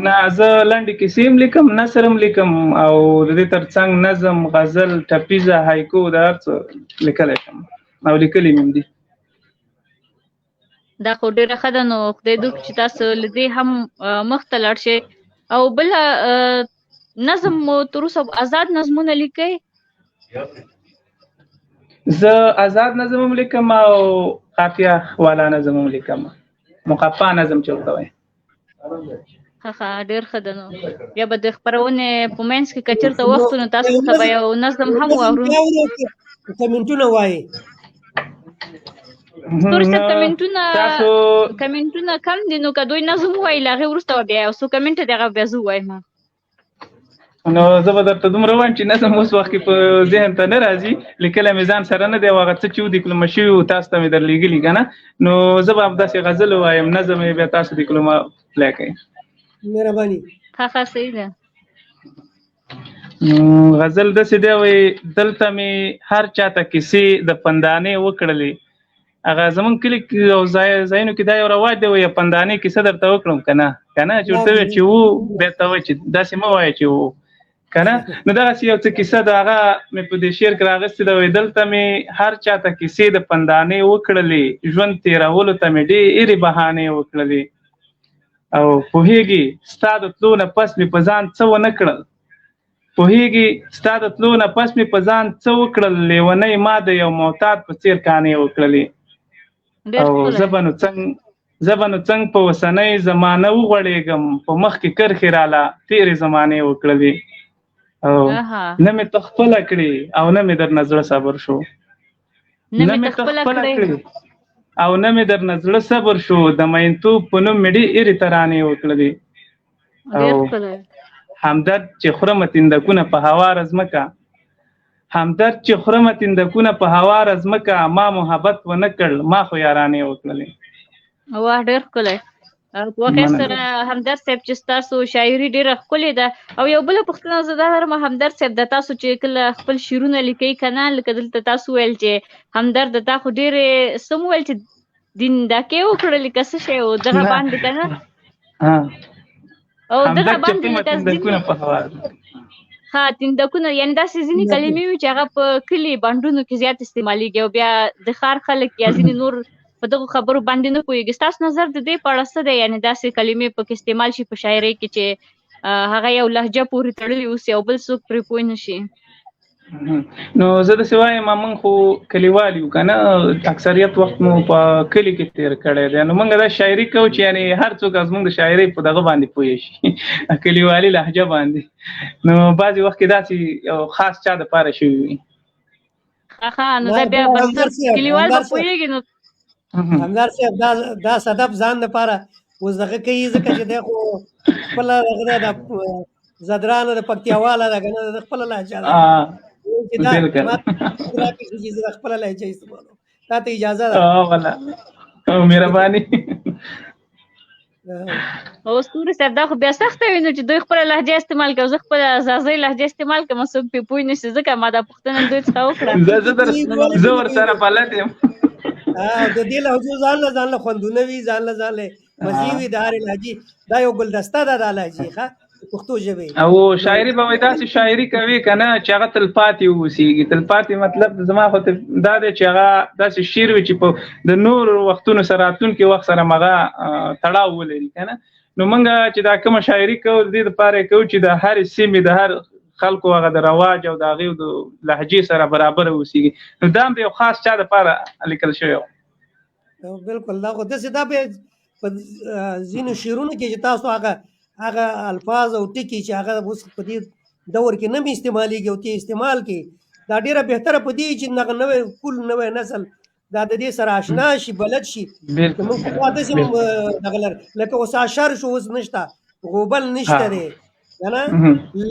نه زه لنډې کیسې هم لیکم، نثر هم لیکم، او د دې ترڅنګ نظم، غزل، ټپیزه، هایکو دا هر څه لیکلی شم او لیکلي مې هم دي. دا خو ډېره ښه ده، نو خدای دې وکړي چې تاسو له دې هم مخته لاړ شئ. او بله نظم مو تر اوسه آزاد نظمونه لیکئ؟ زه آزاد نظم هم لیکم او قافیه والا نظم هم لیکم، مقفا نظم چې ورته وایي. ښه ډېر ښه ده. نو بیا به د خپرونې په منځ کې که چېرته وخت نو تاسو ته به یو نظم هم واورو. کمنټونه وایي ستوري صاحب کمنټونه کم دي، نو که دوی نظم ووایي له هغې وروسته به بیا یو څو کمنټه دي هغه بیا زه ووایم. نو زه به درته دومره وایم چې نظم اوس وخت کې په ذهن ته نه راځي، لیکلی مې ځان سره نه دی او هغه څه چې ودیکلمه شوي وو تاسو ته مې درلیږلي که نه، نو زه به همداسې غزل ووایم، نظم یې بیا تاسو دیکلمه پلی کوئ. مهرباني. ښه صحیح ده. غزل داسې دی وایي دلته مې هر چاته کیسې د پندانې وکړلې. هغه زمونږ کلي کې او ځایونو کې دا یو رواج دی وایي پندانې کیسه درته وکړم که نه چې ورته وایي چې وو بیا ته وایي چې داسې مه وایه چې وو که نه. نو دغسې یو څه کیسه د هغه مې په دې شعر کې راغستې ده وایي دلته مې هر چاته کیسې د پندانې وکړلې، ژوند تېرولو ته مې ډېرې بهانې وکړلې، او پوهېږي ستا د تلو نه پس مې په ځان څه ونه کړل، پوهېږي ستا د تلو نه پس مې په ځان څه وکړل، لیونۍ ما د یو معتاد په څېر کانې وکړلې. او زه به نو څنګ په اوسنۍ زمانه وغوړېږم، په مخ کې کرښې راله تېرې زمانې وکړلې، او نه مې ته خپله کړې او نه مې درنه زړه صبر شو، نه مې ته خپله کړې او نه مې درنه زړه صبر شو، د مینتوب په نوم مې ډېرې ترانې وکړلې. او همدرد چې خورمه تندکونه په هواره ځمکه، همدرد چې خورمه تندکونه په هواره ځمکه، ما محبت ونه کړ ما خو یارانې وکړلې. واه ډېر ښکلی. واقعا سره همدرد صاحب چې ستاسو شاعري ډېره ښکلې ده. او یو بله پوښتنه زه دا لرم همدرد صاحب، د تاسو چې کله خپل شعرونه لیکئ که نه، لکه دلته تاسو ویل چې همدرد د تا خو ډېرې څه مو ویل چې دیندکې وکړلې که څه شی و دغه باندې که نه، او دغه باندې لکه تندکونه یعنې داسې ځینې کلمې وي چې هغه په کلي بانډونو کې زیات استعمالیږي او بیا د ښار خلک یا ځینې نور په دغو خبرو باندې نه پوهېږي. ستاسو نظر د دې په اړه څه دی؟ یعنې داسې کلمې پکې استعمال شي په شاعرۍ کې چې هغه یو لهجه پورې تړلې اوسي او بل څوک پرې پوه نه شي. نو زه داسې وایم موږ خو کلیوال یو که نه، اکثریت وخت مو په کلي کې تېر کړی دی، نو موږ دا شاعري کوو چې یعنې هر څوک زموږ د شاعرۍ په دغه باندې پوه شي کلیوالي لهجه باندې. نو بعضې وخت کې داسې یو خاص چا دپاره شوي وي. نو دا بیا بستر کلیوال به پوهېږي. نو همدرد صاحب دا صدف ځان دپاره اوس دغه کوي ځکه چې دی خو خپله دغه دی د زدرانه د پکتیاواله ده که نه، د خپله لهجه ده چې دا زه د خپله لهجه استعمالوم. تا ته اجازه ده؟ مهرباني. او ستوري صاحب دا خو بیا سخته وي نو چې دوی خپله لهجه استعمال کوي، زه خپله ځاځۍ لهجه استعمال کوم، څوک پرې پوه نه شي، ځکه ما دا پوښتنه دوی څخه وکړه. زه ورسره بلد یم. د دې لهجو ځان له خوندونه وي، ځان له مزې وي د هرې لهجې. دا یو ګلدسته ده دا لهجې ښه پښتو ژبې. او شاعري به وایي داسې شاعري کوي که نه چې هغه تلپاتې واوسېږي. تلپاتې مطلب زما خو دا دی چې هغه داسې شعر وي چې په د نورو وختونو سره راتلونکي وخت سره هغه تړاو ولري که نه. نو موږ چې دا کومه شاعري کوو د دې دپاره یې کوو چې د هرې سیمې د هر خلکو هغه د رواج او د هغې د لهجې سره برابره اوسېږي. نو دا هم د یو خاص چا دپاره لیکل شوی و. بالکل دا خو داسې دا به په ځینو شعرونو کې چې تاسو هغه الفاظ او ټکي چې هغه اوس په دې دور کې نه مې استعمالېږي او ته استعمال کړي دا ډېره بهتره په دې چې دغه نوی کل نوی نسل دا د دې سره اشنا شي بلد شي. موږ پخوا داسې دغه لکه اوس اشر شو اوس نشته غوبل نشته دی کنه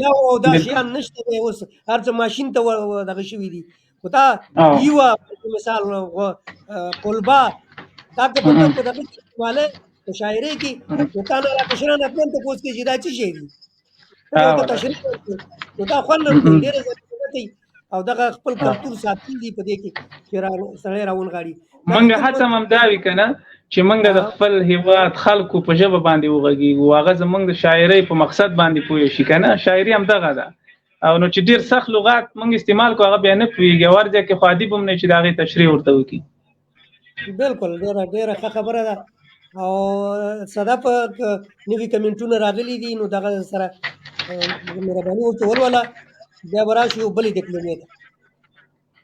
لو او دا شیان نشته دی اوس هر څه ماشین ته دغه شوي دي خو دا یوه مثال قلبا دا که په دغه کې استعماله په شاعرۍ کې نو تا نه راکشران اپلن ته پوس کې چې دا څه شی دي ورته تشریح ورکړي نو دا خوند ورکوي ډېره زیاته کوي او دغه خپل کلتور ساتل دي په دې کې چې سړی راونغاړي. موږ هڅه هم دا وي که نه چې موږ د خپل هېواد خلکو په ژبه باندې وغږېږو هغه زموږ د شاعرۍ په مقصد باندې پوه شي که نه. شاعري هم دغه ده او نو چې ډېر سخت لغات موږ استعمال کړو هغه بیا نه پوهېږي او هر ځای کې خو ادیب هم نه چې د هغې تشریح ورته وکړي. بالکل ډېره ښه خبره ده او صدف نوي کمنټونه راغلي دي نو دغه سره مهرباني ورته ولوله بیا به راشو یو بلې ډیپلومې ته.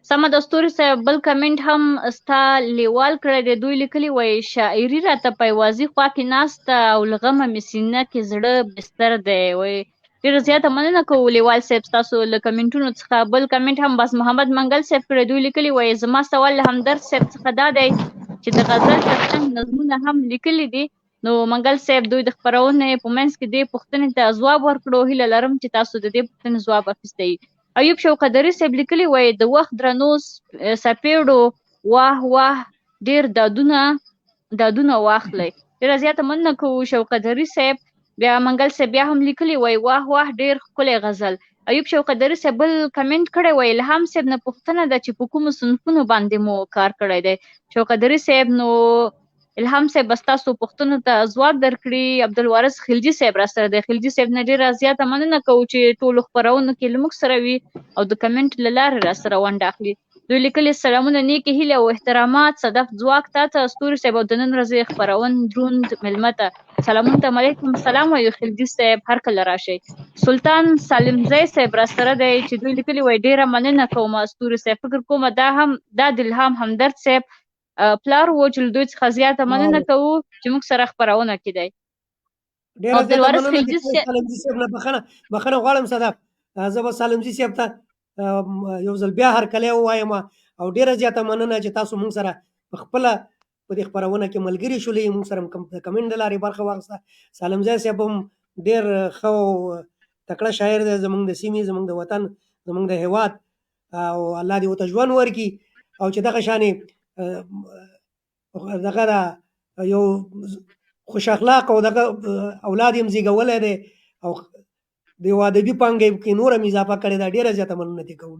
سمه د ستوري صاحب بل کمنټ هم ستا لیوال کړی دی. دوی لیکلي وایي شاعري راته په یوازې خوا کې ناسته او له غمه مې سینه کې زړه بستر دی. وایي ډېره زیاته مننه کوو لیوال صاحب ستاسو له کمنټونو څخه. بل کمنټ هم بس محمد منګل صاحب کړی. دوی لیکلي وایي زما سوال له همدرد صاحب څخه دا دی چې د غزل ترڅنګ نظمونه هم لیکلي دي. نو منګل صاحب دوی د خپرونې په منځ کې دې پوښتنې ته ځواب ورکړو. هیله لرم چې تاسو د دې پوښتنې ځواب اخیستی. ایوب شوقدري صاحب لیکلي وایي د وخت درنو سپېړو واه واه ډېر دادونه واخلئ. ډېره زیاته مننه کوو شوقدري صاحب. بیا منګل صاحب بیا هم لیکلي وایي واه واه ډېر ښکلی غزل. ایوب شوقدري صاحب بل کمنټ کړی وایي الهام صاحب نه پوښتنه ده چې په کومو صنفونو باندې مو کار کړی دی. شوقدري صاحب نو الهام صاحب به ستاسو پوښتنو ته ځواب درکړي. عبدالوارث خلجي صاحب را سره دی. خلجي صاحب نه ډېره زیاته مننه کوو چې ټولو خپرونو کې له موږ سره وي او د کمنټ له لارې را سره ونډه اخلي. دوی لیکلي سلامونه نیکې هیلې او احترامات صدف ځواک تا ته ستوري صاحب او د نن ورځې خپرون دروند مېلمه ته سلامونه ته علیکم السلام وایو خلجي صاحب هر کله راشئ. سلطان سالمزی صاحب را سره دی چې دوی لیکلي وایي ډېره مننه کوم ستوري صاحب. فکر کوم دا د الهام همدرد صاحب پلار و چې له دوی څخه زیاته مننه کوو چې موږ سره خپرونه کې دی. عبدالوارث خلجي صاحب نه بخښنه غواړم صدف زه به سالمزي صاحب ته یو ځل بیا هرکلی ووایم او ډېره زیاته مننه چې تاسو موږ سره په خپله په دې خپرونه کې ملګري شولې موږ سره د کمنټ د لارې برخه واخیسته. سالمزی صاحب هم ډېر ښه او تکړه شاعر دی زموږ د سیمې زموږ د وطن زموږ د هېواد او الله دې ورته ژوند ورکړي او چې دغه شانې دغه دا یو خوش اخلاق او دغه اولاد یې هم زیږولی دی او د یو ادبي پانګې کې نور هم اضافه کړې ده. ډېره زیاته مننه دې کوو.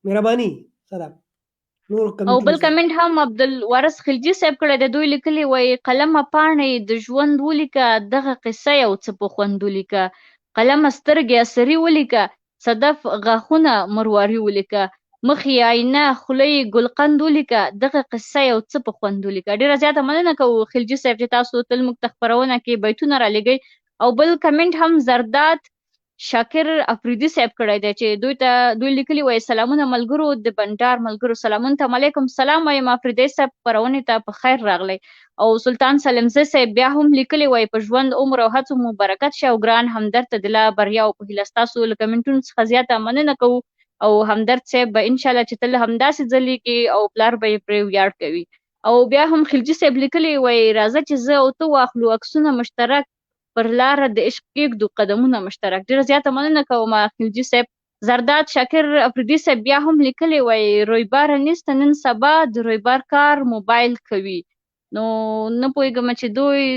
مهرباني صدف نور او بل کمنټ هم عبدالوارث خلجي صاحب کړی دی. دوی لیکلي وایي قلمه پاڼې د ژوند ولیکه دغه قصه یو څه په خوند ولیکه. قلمه سترګې عصري ولیکه صدف غاښونه مرواري ولیکه. مخې آینه خوله ګلقند ولیکه دغه قصه یو څه په خوند ولیکه. ډېره زیاته مننه کوو خلجي صاحب چې تاسو تل موږ ته خپرونه کې بیتونه رالیږئ. او بل کمنټ هم زرداد شاکر افریدي صاحب کړی دی چې دوی لیکلي وایي سلامونه ملګرو د بنډار ملګرو سلامونه ته علیکم السلام وایم افریدي صاحب خپرونې ته په خیر راغلی. او سلطان سالمزی صاحب بیا هم لیکلي وایي په ژوند عمر او هڅو مو برکت شه او ګران همدرد ته د لا بریا او په هیله ستاسو له کمنټونو څخه زیاته مننه کوو او همدرد صاحب به انشاءالله چې تل همداسې ځلیږي او پلار به یې پرې ویاړ کوي. او بیا هم خلجي صاحب لیکلي وایي راځه چې زه او ته واخلو عکسونه مشترک پر لاره د عشق کېږدو قدمونه مشترک. ډېره زیاته مننه کوم خلجي صاحب. زرداد شاکر افریدي صاحب بیا هم لیکلي وایي رویباره نیسته نن سبا د رویبار کار موبایل کوي. نو نه پوهېږم چې دوی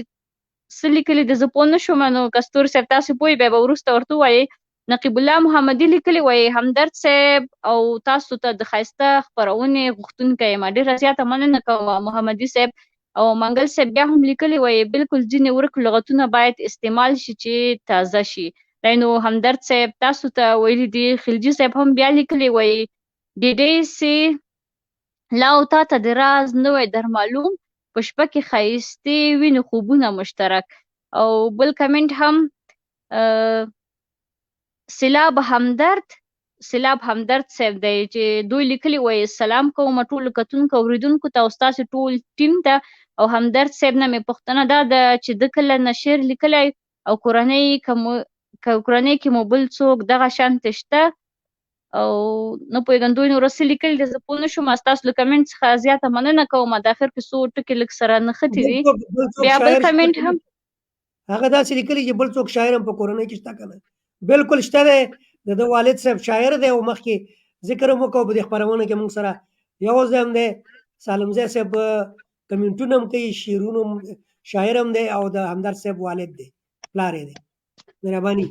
څه لیکلي دي زه پوه نه شوم. نو که ستوري صاحب تاسو پوهې بیا به وروسته ورته ووایئ. نقیب الله محمدي لیکلي وایي همدرد صاحب او تاسو ته د ښایسته خپرونې غوښتونکی یم. ډېره زیاته مننه کوم محمدي صاحب. او منګل صاحب بیا هم لیکلي وایي بالکل ځینې ورک لغتونه باید استعمال شي چې تازه شي. نو همدرد صاحب تاسو ته ویلي دي. خلجي صاحب هم بیا لیکلي وایي ډیډۍ سي لا او تا ته د راز نوی در معلوم په شپه کې ښایستې وینو خوبونه مشترک. او بل کمنټ هم سیلاب همدرد صاحب دی چې دوی لیکلي وایي سلام کوم ټولو کتونکو اوریدونکو ته او ستاسې ټول ټیم ته. او همدرد صاحب نه مې پوښتنه دا ده چې ده کله نه شعر لیکلی او کورنۍ کې مو بل څوک دغه شانتې شته او نه پوهېږم دوی نور څه لیکلي دي، زه پوه نه شوم. ستاسو له کمنټ څخه زیاته مننه کوم. د اخر کې څو ټکي لږ سره نښتي دي. بل څوک بیا بل شاعر کمنټ شته هم هغه داسې لیکلي چې بل څوک شاعر هم په کورنۍ کې شته که نه؟ بالکل شته دی. د ده والد صاحب شاعر دی او مخکې ذکر هم وکړو په دې خپرونه کې موږ سره یو ځای هم دی. سالمزی صاحب کمنټونه هم کوي، شعرونه هم، شاعر هم دی او د همدرد صاحب والد دی، پلار یې دی. مهرباني.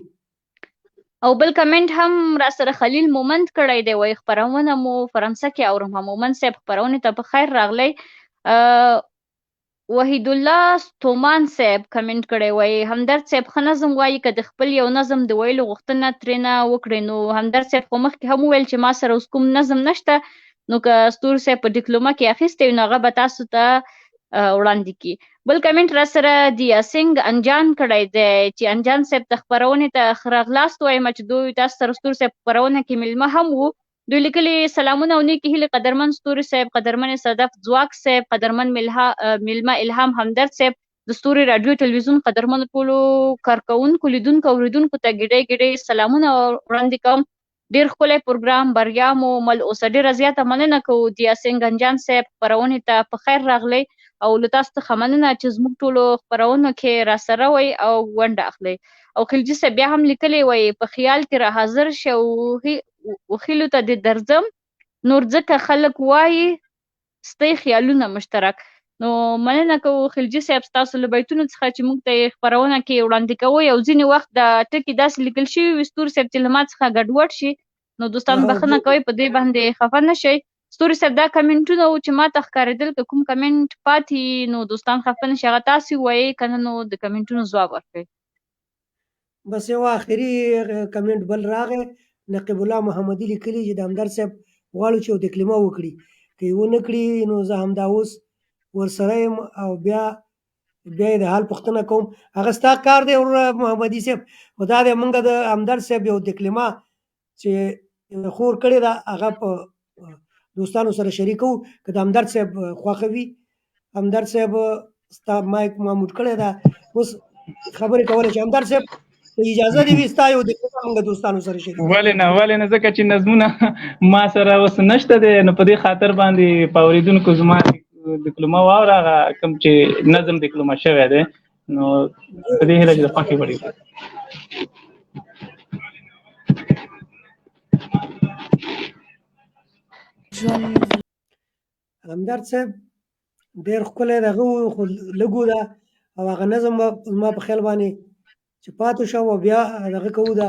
او بل کمنټ هم را سره خلیل مومند کړی دی، وایي خپرونه مو فرانسه کې اورم. مومند صاحب خپرونې ته په خیر راغلی. وحید الله ستومان صاحب کمنټ کړی وایي همدرد صاحب ښه نظم وایي، که د خپل یو نظم د ویلو غوښتنه ترېنه وکړي. نو همدرد صاحب خو مخکې هم وویل چې ما سره اوس کوم نظم نشته، نو که ستوري صاحب په ډیپلوما کې اخیستی وي نو هغه به تاسو ته وړاندې کړي. بل کمنټ را سره دیا سنګ انجان کړی دی چې انجان صاحب ته خپرونې ته ښه راغلاست وایم چې دوی تاسو سره ستوري صاحب خپرونه کې میلمه هم وو. دوی لیکلي سلامونه او نیکې هیلې قدرمن ستوري صاحب، قدرمن صدف ځواک صاحب، قدرمن میلمه الهام همدرد صاحب، د ستوري راډیو تلویزیون قدرمنو ټولو کارکوونکو لیدونکو اوریدونکو ته ګډې سلامونه وړاندې کوم. ډېر ښکلی پروګرام، بریا مو مل اوسه. ډېره زیاته مننه کوو دیا سنګ انجان صاحب، خپرونې ته په خیر راغلی او له تاسو څخه مننه چې زموږ ټولو خپرونو کې راسره وئ او ونډه اخلئ. او خلجي صاحب بیا هم لیکلی وایي په خیال کې را حاضر شه وخیلو ته دې درځم، نور ځکه خلک وایي ستی خیالونه مشترک. نو مننه کوو خلجي صاحب ستاسو له بیتونو څخه چې موږ ته یې خپرونه کې وړاندې کوئ. او ځینې وخت دا ټکي داسې لیکل شوي وي ستوري صاحب چې له ما څخه ګډوډ شي، نو دوستان بخښنه کوئ، په دې باندې خفه نه شئ. ستوري صاحب دا کمنټونه وو چې ما ته ښکارېدل، که کوم کمنټ پاتې نو دوستان خفه نه شي، هغه تاسې ووایئ، که نه نو د کمنټونو ځواب ورکړئ. بس یو آخري کمنټ بل راغی، نقیب الله محمدي لیکلي چې د همدرد صاحب غواړو چې یو تکلیمه وکړي، که یې ونه کړي نو زه همدا اوس ورسره یم او بیا یې د حال پوښتنه کوم. هغه ستا کار دی وروره محمدي صاحب، خو دا دی موږ د همدرد صاحب یو تکلیمه چې خور کړې ده هغه په دوستانو سره شریکوو، که د همدرد صاحب خوښه وي. همدرد صاحب ستا مایک ما موټ کړی ده، اوس خبرې کولی چې همدرد صاحب اجازه دې وي ستا یو تکلیمه موږ دوستانو سره شریکوو. ولې نه ځکه چې نظمونه ما سره اوس نشته دی، نو په دې خاطر باندې په اورېدونکو زما ډیپلوما واوره، هغه کوم چې نظم ډیپلوما شوی دی، نو په دې هیله چې د خوښې وړ وي. همدرد صاحب ډېر ښکلی دغه و، خو لږ و ده او هغه نظم به زما په خیال باندې چې پاتې شو او بیا دغه کوو ده.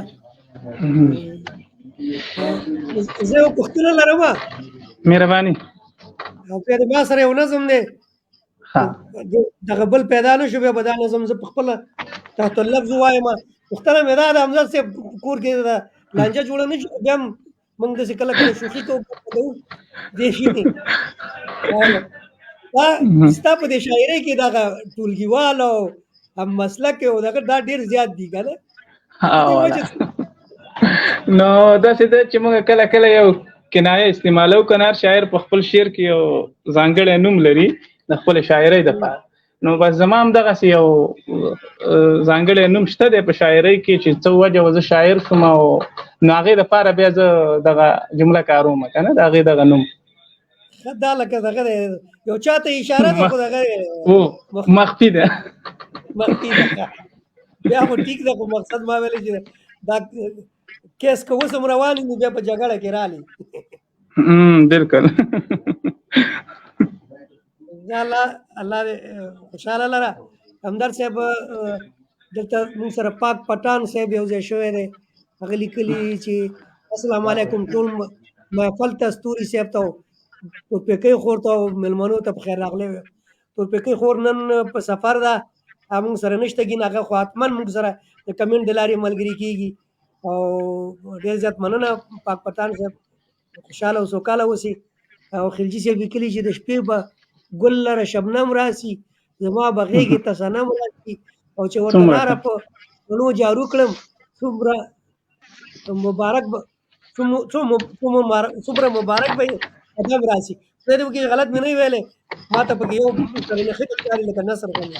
زه یو پوښتنه لرم مهرباني. او بیا د ما سره یو نظم دی، دغه بل پیدا نه شو، بیا به دا نظم زه په خپله تحت اللفظ ووایم. پوښتنه مې دا ده همدرد صاحب کور کې د لانجه جوړه نه شي، خو بیا هم موږ داسې کله کله شوخي کوو دې شي. دا ستا په دې شاعرۍ کې دغه ټولګیوال او هم مسلک او دغه دا ډېر زیات دي که نه؟ نو داسې ده چې موږ کله کله یو کنایه استعمالو، که هر شاعر په خپل شعر کې یو ځانګړی نوم لري د خپلې شاعرۍ دپاره، نو بس زما هم دغسې یو ځانګړی نوم شته دی په شاعرۍ کې چې څه وجه زه شاعر شوم، او نو هغې دپاره بیا زه دغه جمله کاروم که نه، د هغې دغه نوم دا لکه دغه دی یو چا ته اشاره ده، خو دغه مخفي ده بیا خو ټیک ده، خو مقصد ما ویلی چې دا کیس که اوس هم روان وي نو بیا په جګړه کې رالي. بلکل. الله دې خوشحاله لره. همدرد صاحب دلته موږ سره پاک پټان صاحب یو ځای شوی دی، هغه لیکلي چې السلام علیکم ټول محفل ته، ستوري صاحب ته، تورپیکۍ خور ته او مېلمنو ته په خیر راغلی. تورپیکۍ خور نن په سفر ده، موږ سره نشته ګین، هغه خو حتما موږ سره د کمنټ د لارې ملګري کېږي. او ډېر زیات مننه پاک پټان صاحب، خوشحاله او سوکاله اوسئ. او خلجي صاحب لیکلي چې د شپې به ګل لره شبنم راسي زما به غېږې ته صنم راسي او چې ورته لاره په رڼو جارو کړم څومره مبارک به څومره مبارک به قدم راسي خدای دې وکړي غلط مې نه وي ویلی ما ته پکې یو نښتې ښکاري لکه نثر غوندې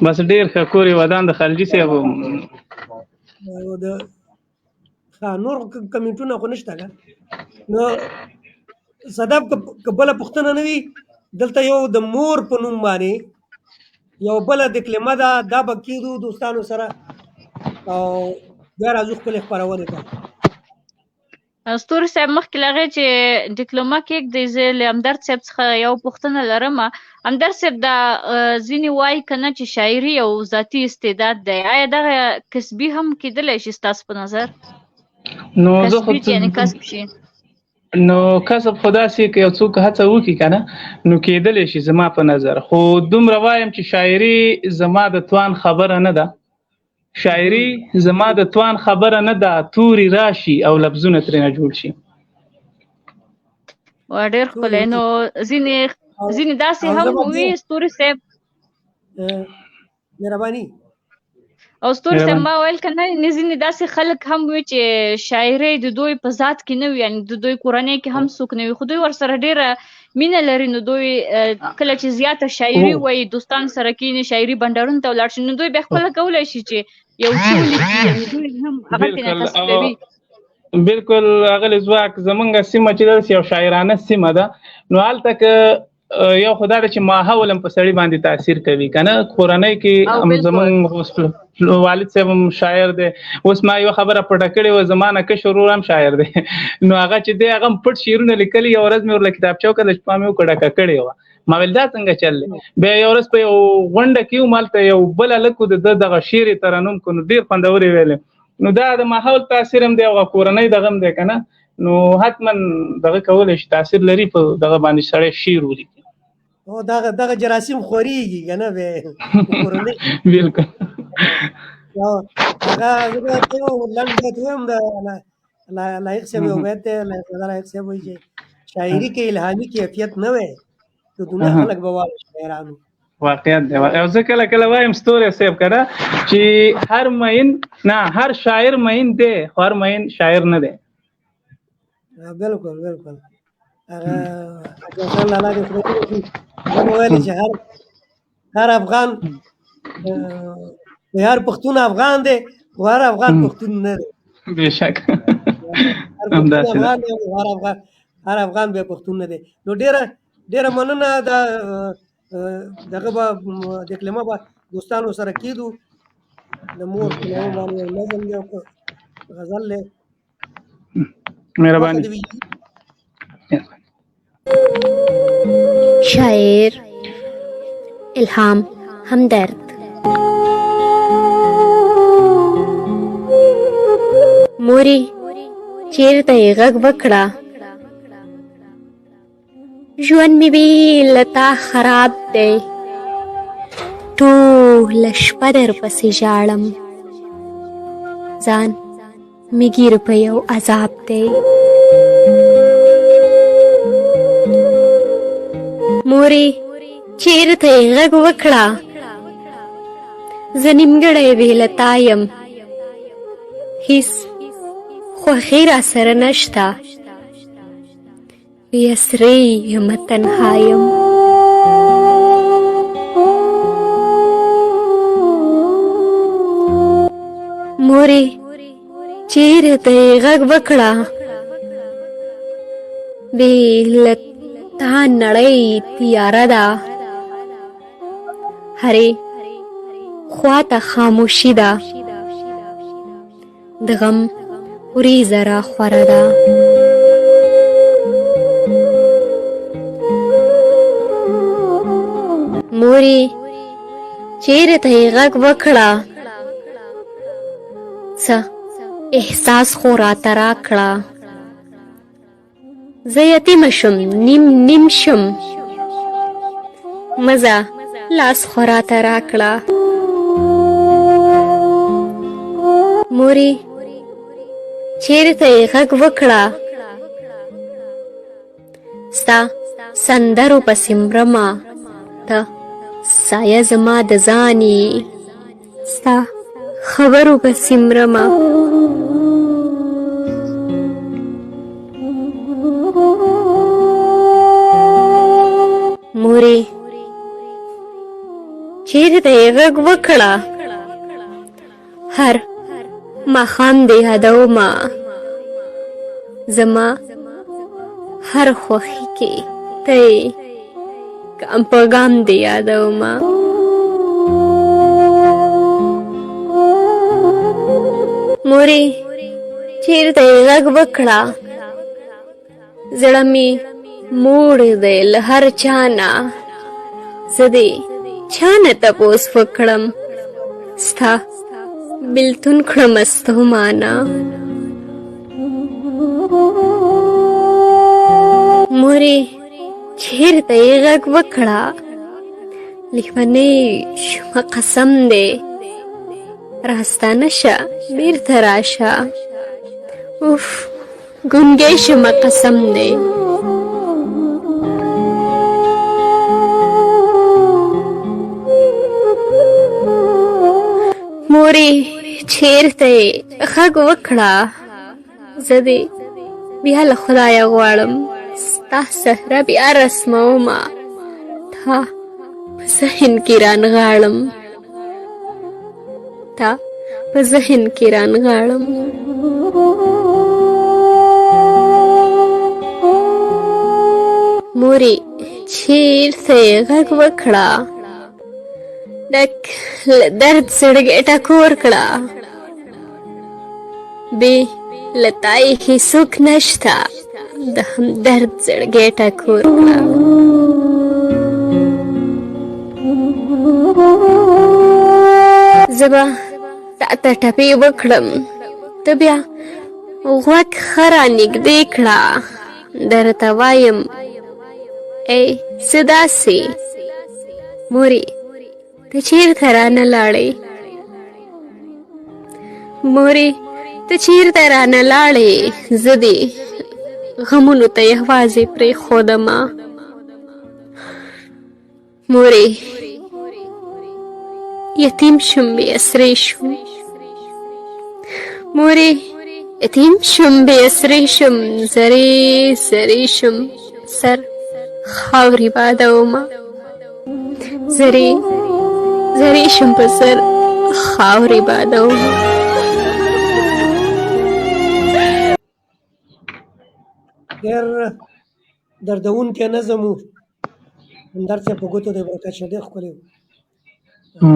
بس ډېر ښه کور یې ودان د خلجي صاحب او د نور کمنټونه خو نشته که نو صدف که بله پوښتنه نه وي دلته یو د مور په نوم باندې یو بله دکلمه ده دا به کېدو دوستانو سره او بیا راځو خپلې خپرونې ته ستوري صاحب مخکې له هغې چې ډیپلوما کېږدئ زه له همدرد صاحب څخه یو پوښتنه لرم همدرد صاحب دا ځینې وایي که نه چې شاعري یو ذاتي استعداد دی آیا دغه کسبي هم کېدلی شي ستاسو په نظر نو کسبي یعنې کسب شي نو کسب خو داسې که یو څوک هڅه وکړي که نه نو کېدلی شي زما په نظر خو دومره وایم چې شاعري زما د توان خبره نه ده شاعري زما د توان خبره نه ده توري راشي او لفظونه ترېنه جوړ شي ډېر ښکلی نو ځینې داسې هم وي ستوري صاحب مهرباني او ستوري صاحب ما ویل که نه ځینې داسې خلک هم وي چې شاعري د دوی په ذات کې نه وي یعنې د دوی کورنۍ کې هم څوک نه وي خو دوی ورسره ډېره مینه لري نو دوی کله چې زیاته شاعري وایي دوستان سره کښېني شاعري بنډارونو ته ولاړ شي نو دوی بیا خپله کولی شي چې یو څه ولیکي یعنې دوی هم هغه ترېنه کسبوي بالکل اغلی ځواک زمونږ سیمه چې داسې یو شاعرانه سیمه ده نو هلته که یو خو دا ده چې ماحول هم په سړي باندې تاثیر کوي که نه کورنۍ کې زمونږ والد صاحب هم شاعر دی اوس ما یوه خبره پټه کړې وه زما نه کشر ورور هم شاعر دی نو هغه چې دی هغه هم پټ شعرونه لیکلي یوه ورځ مې ورله کتابچه وکړله چې پام مې وکړه ډکه کړې وه ما ویل دا څنګه چل دی بیا یو ورځ په یو غونډه کې وم هلته یو بل هلک و د ده دغه شعر یې ترنم کړو نو ډېر خوندور یې ویلې نو دا د ماحول تاثیر هم دی او کورنۍ دغه هم دی که نه نو حتما دغه کولی شي تاثیر لري په دغه باندې سړی شعر ولیکي دغه جراثیم خورېږي که نه بیا بالکل هغه زه ته یو لنډ بیت ویم د لایق صاحب یو بیت دی لایق صاحب وایي چې شاعري کې الهامي کیفیت نه وی د دنیا خلک به وایي شاعرانو واقعیت دی او زه کله کله وایم ستوري صاحب که نه چې هر مین نه هر شاعر مین دی خو هر مین شاعر نه دی بالکل بالکل هغه اجازه لالا دې خدای وکړي هغه ویلي چې هر افغان هر پښتون افغان دی خو هر افغان پښتون نه دی بېشک هر افغان بیا پښتون نه دی نو ډېره مننه دغه به دکلمه به دوستانو سره کېدو د مور په نامه باندې یو نظم دی او غزل دی مهرباني شاعر الهام همدرد مورې چېرته یې غږ وکړه ژوند مې بې له تا خراب دی ټوله شپه درپسې ژاړم ځان مې ګیر په یو عذاب دی مورې چېرته یې غږ وکړه زه نیمګړی بې له تا یم هیڅ خوښي راسره نشته بې اسرې یمه تنها یم مورې چېرته یې غږ وکړه بې له تا نړۍ تیاره ده هرې خواته خاموشي ده د غم وریځه راخوره ده مورې چېرته یې غږ وکړه څه احساس خو راته راکړه زه یتیمه شم نیم شم مزه لاس خو راته راکړه مورې چېرته یې غږ وکړه ستا سندرو پسې مرمه ته سایه زما د ځان یې ستا خبرو پسې مرمه مورې چیرته یې غږ وکړه هر ماښام دې یادومه زما هر خوښي کې ته یې ګام په ګام دې یادومه مورې چیرته یې غږ وکړه زړه مې موړ دی له هر چا نه زه دې چا نه تپوس وکړم ستا بېلتون کړمه ستومانه مورې چیرته یې غږ وکړه لیونۍ شومه قسم دی راستانه شه بیرته راشه اوف ګونګی شومه قسم دی مورې چیرته یې غږ وکړه زه دې بیا له خدایه غواړم ستا صحرا بیا رسمومه تا په ذهن کې رانغاړم تا په ذهن کې رانغاړم مورې چیرته یې غږ وکړه ډک له درد زړګی ټکور کړه بې له تا یې هېڅوک نشته د همدرد زړګی ټکور کړه زه به تا ته ټپې وکړم ته بیا غوږ ښه رانږدې کړه درته وایم ای څه داسې مورې ته چیرته رانه لاړې مورې ته چیرته رانه لاړې زه دې غمونو ته یوازې پرېښودمه مورې یتیم شم بې اسرې شم مورې یتیم شم بې اسرې شم زرې زرې شم سر خاورې بادومه زرې زرې شم په سر خاورې بادومه ډېر دردونکی نظم و همدرد صاحب په ګوتو د برکت شه ډېر ښکلی و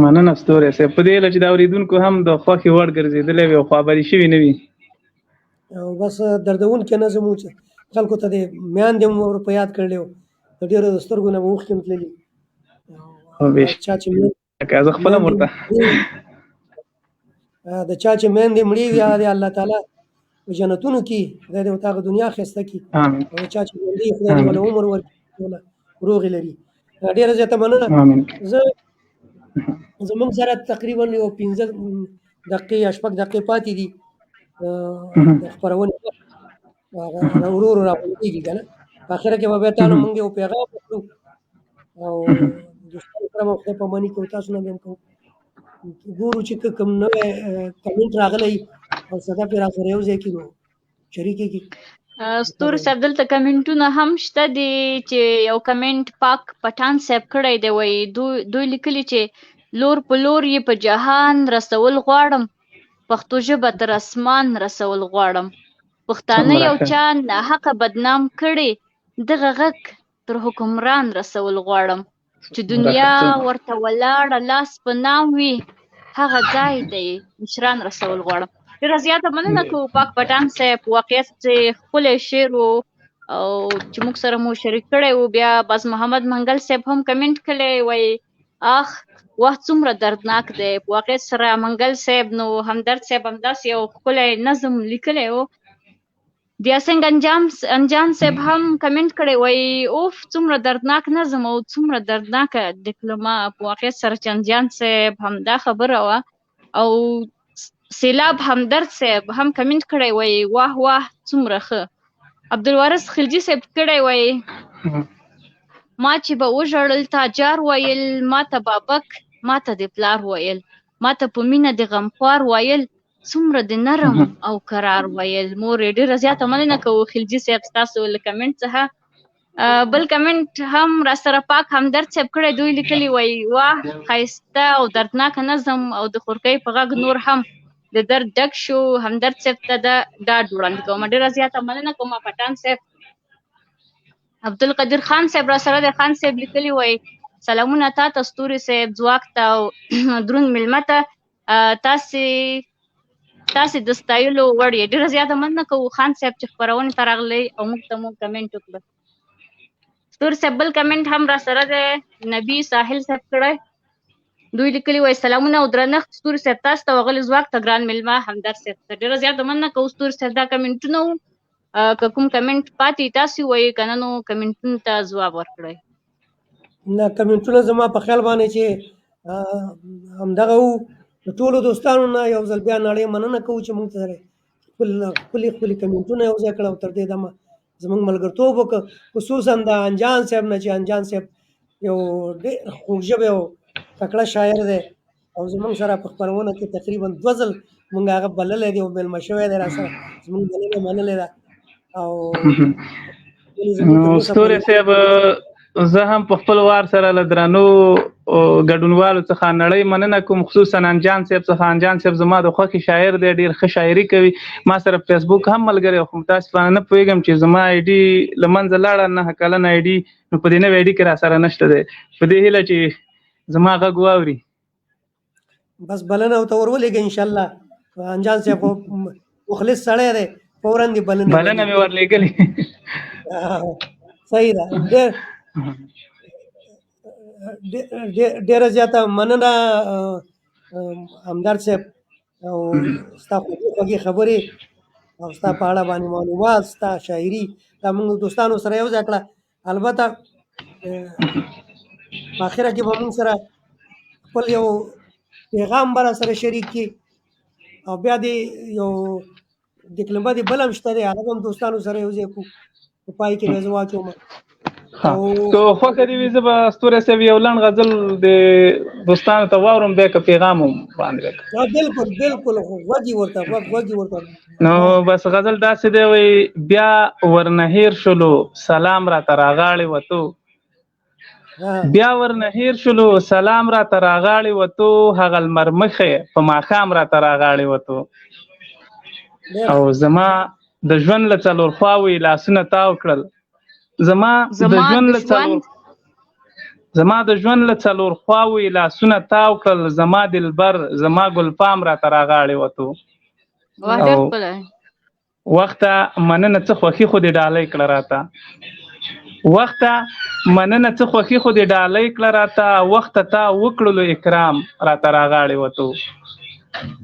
مننه ستوري صاحب په دې هیله چې د اورېدونکو هم د خوښې وړ ګرځېدلی وي او خوابدي شوي نه وي او بس دردونکی نظم و چې خلکو ته د میاندې هم ور په یاد کړلی و د ډېرو د سترګو نه به اوښکې هم تللي چا چې لکه زه خپله هم ورته د چا چې میندې مړې وي هغه د الله تعالی په جنتونو کې خدای دې ورته هغه دنیا ښایسته کړي آمین او چا چې ژوندي خدای دې ورله عمر ورکړي روغې لري ډېره زیاته مننه آمین زه زموږ سره تقریبا یو 15 دقیقې یا 6 دقیقې پاتې دي د خپرونې هغه ورو ورو راغونډېږي که نه په اخره کې به بیا تا نه مونږ یو پیغام وکړو او دوستانو سره به خدای پاماني کوو تاسو نه به هم کوو ګورو چې کوم نوی کمنټ راغلی او صدا پرې راسره یو ځای کړي نو شریک یې کړي ستوري صاحب دلته کمنټونه هم شته دي چې یو کمنټ پاک پټان صاحب کړی دی وایي دوی لیکلي چې لور په لور یې په جهان رسول غواړم پښتو ژبه تر اسمان رسول غواړم پښتانه یو چا ناحقه بدنام کړي دغه غږ تر حکمران رسول غواړم چې دنیا ورته ولاړه لاس په نام وي هغه ځای دی مشران رسول غواړم ډېره زیاته مننه کوو پاک پټان صاحب واقعیت چې ښکلی شعر و او چې موږ سره مو شریک کړی و بیا باز محمد منګل صاحب هم کمنټ کړی وایي اخ وخت څومره دردناک دی په واقعیت سره منګل صاحب نو همدرد صاحب همداسې یو ښکلی نظم لیکلی و بیا څنګه انجان صاحب هم کمنټ کړی وایي اوف څومره دردناک نظم او څومره دردناکه ډیپلوما په واقعیت سره چې انجان صاحب همدا خبره وه او سیلاب همدرد صاحب هم کمنټ کړی وایي واه واه څومره ښه عبدالوارث خلجي صاحب کړی وایي ما چې به وژړل تا جار ویل، ما ته بابک ما ته د پلار ویل، ما ته په مینه د غمخوار ویل، څومره د نرم او قرار ویل. مورې ډېره زیاته مننه کوو خلجي صاحب ستاسو له کمنټ څخه. بل کمنټ هم را سره پاک همدرد صاحب کړی، دوی لیکلي وایي واه ښایسته او دردناکه نظم او د خورکۍ په غږ نور هم د درد ډک شو. همدرد صاحب ته د ډاډ وړاندې کوم. ډېره زیاته مننه کوم پټان صاحب. عبدالقدیر خان صاحب را سره د خان صاحب لیکلي وایي سلامونه تا ته ستوري صاحب، ځواک ته او دروند میلمه ته، تاسې د ستایلو وړ یې. ډېره زیاته مننه کوو خان صاحب چې خپرونې ته راغلی او موږ ته مو کمنټ وکړه. ستوري صاحب بل کمنټ هم را سره د نبي ساحل صاحب کړی، دوی لیکلي وایي سلامونه او درنښت ستوري صاحب تاسو ته وغلي ځواک ته ګران میلمه همدرد صاحب ته. ډېره زیاته مننه کوو ستوري صاحب. دا کمنټونه وو، که کوم کمنټ پاتې تاسو وایي که نه نو کمنټونو ته ځواب ورکړئ. نه کمنټونه زما په خیال باندې چې همدغه وو. د ټولو دوستانو نه یو ځل بیا نړۍ مننه کوو چې موږ سره خپلې کمنټونه یو ځای کړه او تر دې دمه زموږ ملګرتوب وکړه. خصوصا د انجان صاحب نه چې انجان صاحب یو ډېر خوږ ژبی او تکړه شاعر دی او زموږ سره په خپرونه کې تقریبا 2 ځل موږ هغه بللی دی او میلمه شوی دی را سره، زموږ بلنه منلې ده. او ستوري صاحب زه هم په خپل وار سره له درنو ګډونوالو څخه نړۍ مننه کوم، خصوصا انجان صاحب څخه. انجان صاحب زما د خوښې شاعر دی، ډېر ښه شاعري کوي. ما سره فیسبوک هم ملګری خو متاسفانه نه پوهېږم چې زما آی ډي له منځه لاړه، 9 کلنه آی ډي، نو په دې نوې آی ډي کې را سره نشته دی. په دې هیله چې زما غږ واوري بس بلنه ورته ورولېږه انشاءالله. انجان صاحب مخلص سړی دی، فوراً دې بلنه مې ورلېږلې. صحیح ده. ډېره زیاته مننه همدرد صاحب او ستا خوږې خبرې او ستا په اړه باندې معلومات، ستا شاعري دا موږ دوستانو سره یو ځای کړه. البته په اخره کې به موږ سره خپل یو پیغام به را سره شریک کړي او بیا دې یو ډکلمه دې بل هم شته دی، هغه هم دوستانو سره یو ځای کړو. په پای کې به زه واچوم. که خوښه دې وي زه به ستوري صاحب یو لنډ غزل د دوستانو ته واورم، بیا که پیغام هم باندې وکړم. بالکل غوږ یې ورته. نو بس غزل داسې دی وایي بیا ورنه هیر شلو سلام راته راغاړې وتو، بیا ورنه هیر شلو سلام راته راغاړې وتو، هغه لمر مخې په ماښام راته راغاړې وتو. او زما د ژوند له څلور خواوې لاسونه تاو کړل، زما د ژوند له څلور خواوې لاسونه تاو کړل، زما دلبر زما ګلفام راته راغاړې وتو. او وخته مننه څه خوښي خو دې ډالۍ کړه راته، وخته مننه څه خوښي خو دې ډالۍ کړه راته، وخته تا وکړلو اکرام راته راغاړې وتو.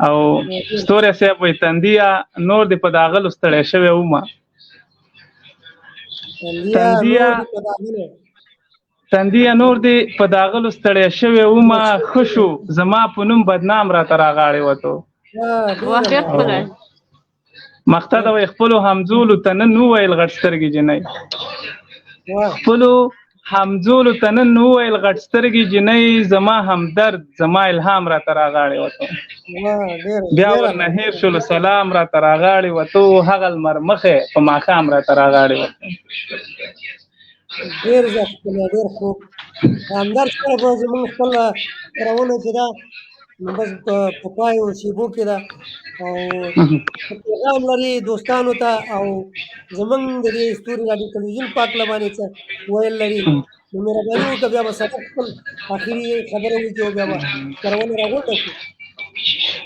او ستوري صاحب وایي تندیه نور دې په داغلو ستړی شوی ومه، تندیه نور دې په داغلو ستړی شوی ومه، ښه شو زما په نوم بدنام راته راغاړې وتو. مخته د وایي خپلو همزولو ته نن وویل غټ سترګې جنۍ، خپلو همزولو ته نن وویل غټ سترګې جنۍ، زما همدرد زما الهام راته راغاړې وتو. بیا ورنه هیر شلو سلام راته راغاړې وتو، هغه لمر مخې په ماښام راته راغاړې وتو. ډېر خوب همدرد سره به زموږ خپل خپرونه چې ده نو بس په پایو شیبو کې ده او پیغام لري دوستانو ته او زموږ د دې ستوري راډیو تلویزیون پاک له باندې څه ویل لري، نو مهرباني وکړه بیا به سبق خپل اخري خبره وکړي او بیا به خپرونه راغونډه کړو.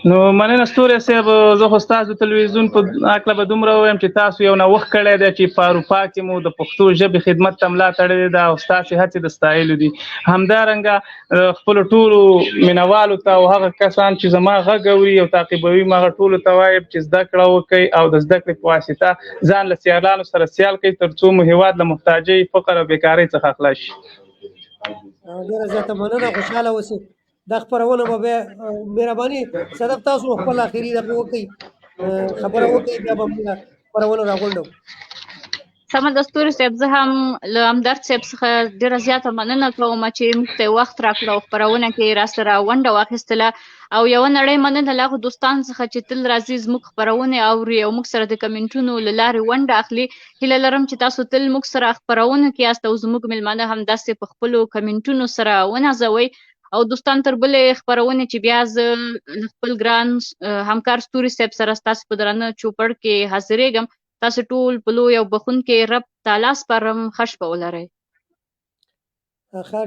نو مننه ستوري صاحب. زه خو ستاسو تلویزیون په هکله به دومره ووایم چې تاسو یو نوښت کړی دی چې په اروپا کې مو د پښتو ژبې خدمت ته ملا تړلې ده او ستاسې هڅې د ستایلو دي. همدارنګه خپلو ټولو مینوالو ته او هغه کسان چې زما غږ اوري او تعقیبوي ما هغه ټولو ته وایم چې زده کړه وکړئ او د زده کړې په واسطه ځان له سیالانو سره سیال کړئ تر څو مو هېواد له محتاجۍ، فقر او بیکارۍ څخه خلاص شي. ډېره زیاته مننه، خوشحاله اوسئ. دا خپرونه به بیا مهرباني صدف تاسو خپل اخري دغه وکړئ خبره وکړئ بیا به موږ خپرونه راغونډو. سمه ده ستوري صاحب، زه هم له همدرد صاحب څخه ډېره زیاته مننه کوم چې موږ ته یې وخت راکړ او خپرونه کې یې راسره ونډه واخیستله، او یوه نړۍ مننه له هغو دوستانو څخه چې تل راځي زموږ خپرونې اوري او موږ سره د کمنټونو له لارې ونډه اخلي. هیله لرم چې تاسو تل موږ سره خپرونو کې یاست او زموږ میلمانه همداسې په خپلو کمنټونو سره ونازوئ. او دوستان تر بلې خپرونې چې بیا زه له خپل ګران همکار ستوري صاحب سره ستاسو په درانه چوپړ کې حاضرېږم. تاسو ټول په لوی او بخښونکي رب تعالی سپارم. ښه شپه ولرئ.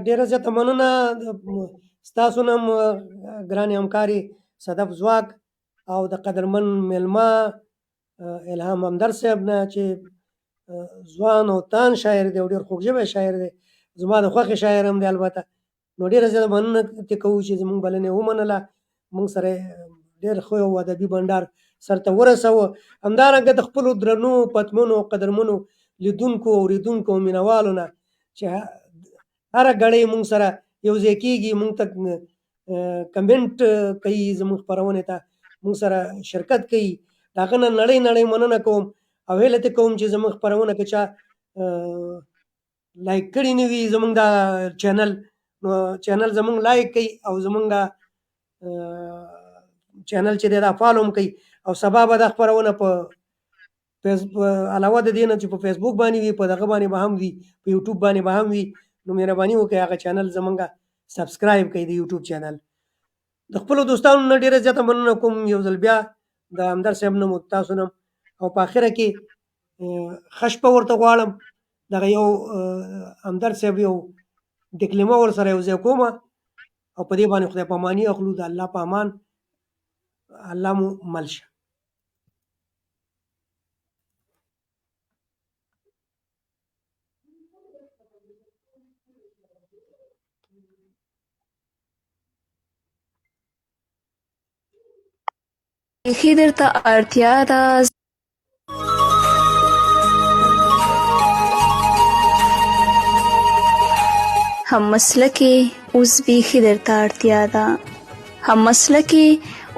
ډېره زیاته مننه ستاسو نه ګرانې همکارې صدف ځواک او د قدرمن میلمه الهام همدرد صاحب نه چې ځوان او تان شاعر دی او ډېر خوږژبی شاعر دی، زما د خوښې شاعر هم دی البته. نو ډېره زیاته مننه ترې کوو چې زموږ بلنه یې ومنله، موږ سره ډېر ښه او ادبي بنډار سرته ورسوه. همدارنګه د خپلو درنو پتمنو او قدرمنو لیدونکو اورېدونکو او مینهوالو نه چې هره ګړۍ موږ سره یو ځای کېږي، موږ ته کمنټ کوي، زموږ خپرونې ته موږ سره شرکت کوي، د هغه نه نړۍ نړۍ مننه کوم او هیله ترې کوم چې زموږ خپرونه که چا لایک کړي نه وي زموږ دا چینل، نو چینل زموږ لایک کوي او زموږ چینل چې دی دا فالو هم کوي. او سبا به دا خپرونه په علاوه د دې نه چې په فیسبوک باندې وي، په دغه باندې به هم وي، په یوټیوب باندې به هم وي. نو مهرباني وکړئ هغه چینل زموږ سبسکرایب کړئ، د یوټیوب چینل. د خپلو دوستانو نه ډېره زیاته مننه کوم یو ځل بیا د همدرد صاحب نه تاسو نه، او په آخره کې ښه شپه ورته غواړم. دغه یو همدرد صاحب یو ډکلمه ورسره یو ځای کومه او په دې باندې خدای پاماني اخلو. د الله په امان، الله مو مل شه. بیخي درته اړتیا ده هم مسلکې اوس بیخي درته اړتیا ده، هم مسلکې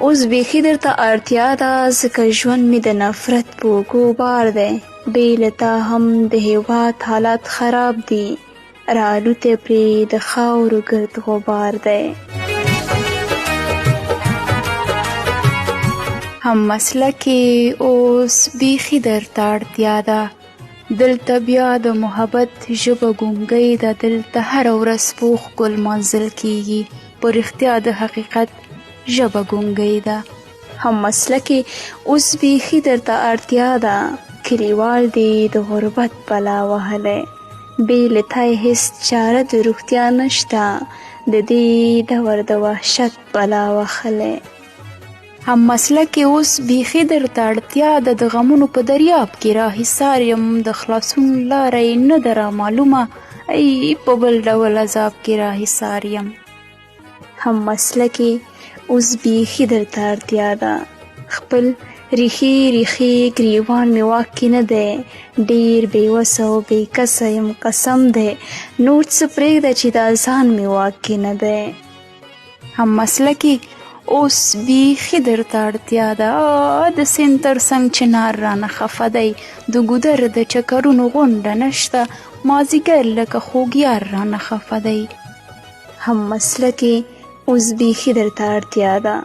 اوس بیخي درته اړتیا ده، ځکه ژوند مې د نفرت په اوږو بار دی. بې له تا هم د هېواد حالات خراب دي، رالوتی پرې د خاورو ګرد غبار دی. هم مسلکې اوس بیخي درته اړتیا ده، دلته بیا د محبت ژبه ګونګۍ ده، دلته هره ورځ پوخ ګل مانځل کیږي، په رښتیا د حقیقت ژبه ګونګۍ ده. هم مسلکې اوس بیخي درته اړتیا ده، کلیوال دې د غربت بلا وهلی، بې له تا یې هېڅ چاره د روغتیا نشته، د دې دور د وحشت بلا وهلی. هم مسلکې اوس بیخي درته اړتیا ده، د غمونو په دریاب کې راحصار یم، د خلاصون لاره یې نه ده رامعلومه، ای په بل ډول عذاب کې راحصار یم. هم مسلکې اوس بیخي درته اړتیا ده، خپل ریښې ریښې ګریوان مې واک کې نه دی، ډېر بېوسه او بېکسه یم قسم دی، نور څه پرېږده چې دا ځان مې واک کې نه دی. هم مسلکې اوس بیخي درته اړتیا ده، د سیند تر څنګ چنار رانه خفه دی، د ګودر د چکرونو غونډه نشته، مازدیګر لکه خوږ یار رانه خفه دی. هم مسلکې اوس بیخي درته اړتیا ده،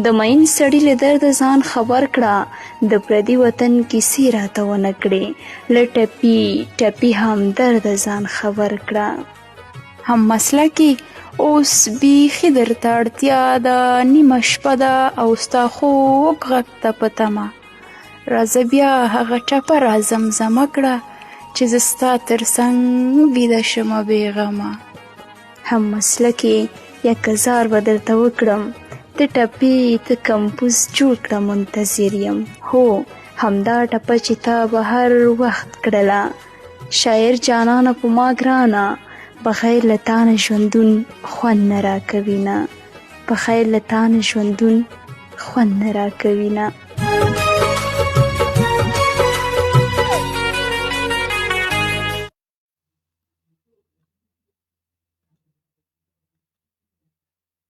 د مین سړي له درده ځان خبر کړه، د پردي وطن کیسې راته ونه کړې، له ټپي ټپي همدرده ځان خبر کړه. هم مسلکې اوس بیخي درته اړتیا ده، نیمه شپه ده او ستا خوږ غږ ته په تمه، راځه بیا هغه ټپه را زمزمه کړه، چې زه ستا تر څنګ بیده شمه بېغمه. هم مسلکې یک هزار به درته وکړم، ته ټپې ته کمپوز جوړ کړه منتظر یم، هو همدا ټپه چې تا به هر وخت کړله، شاعر جانانه په ما ګرانه، بغیر له تا نه ژوندون خوند نه راکوي نه، بغیر له تا نه ژوندون خوند نه راکوي نه.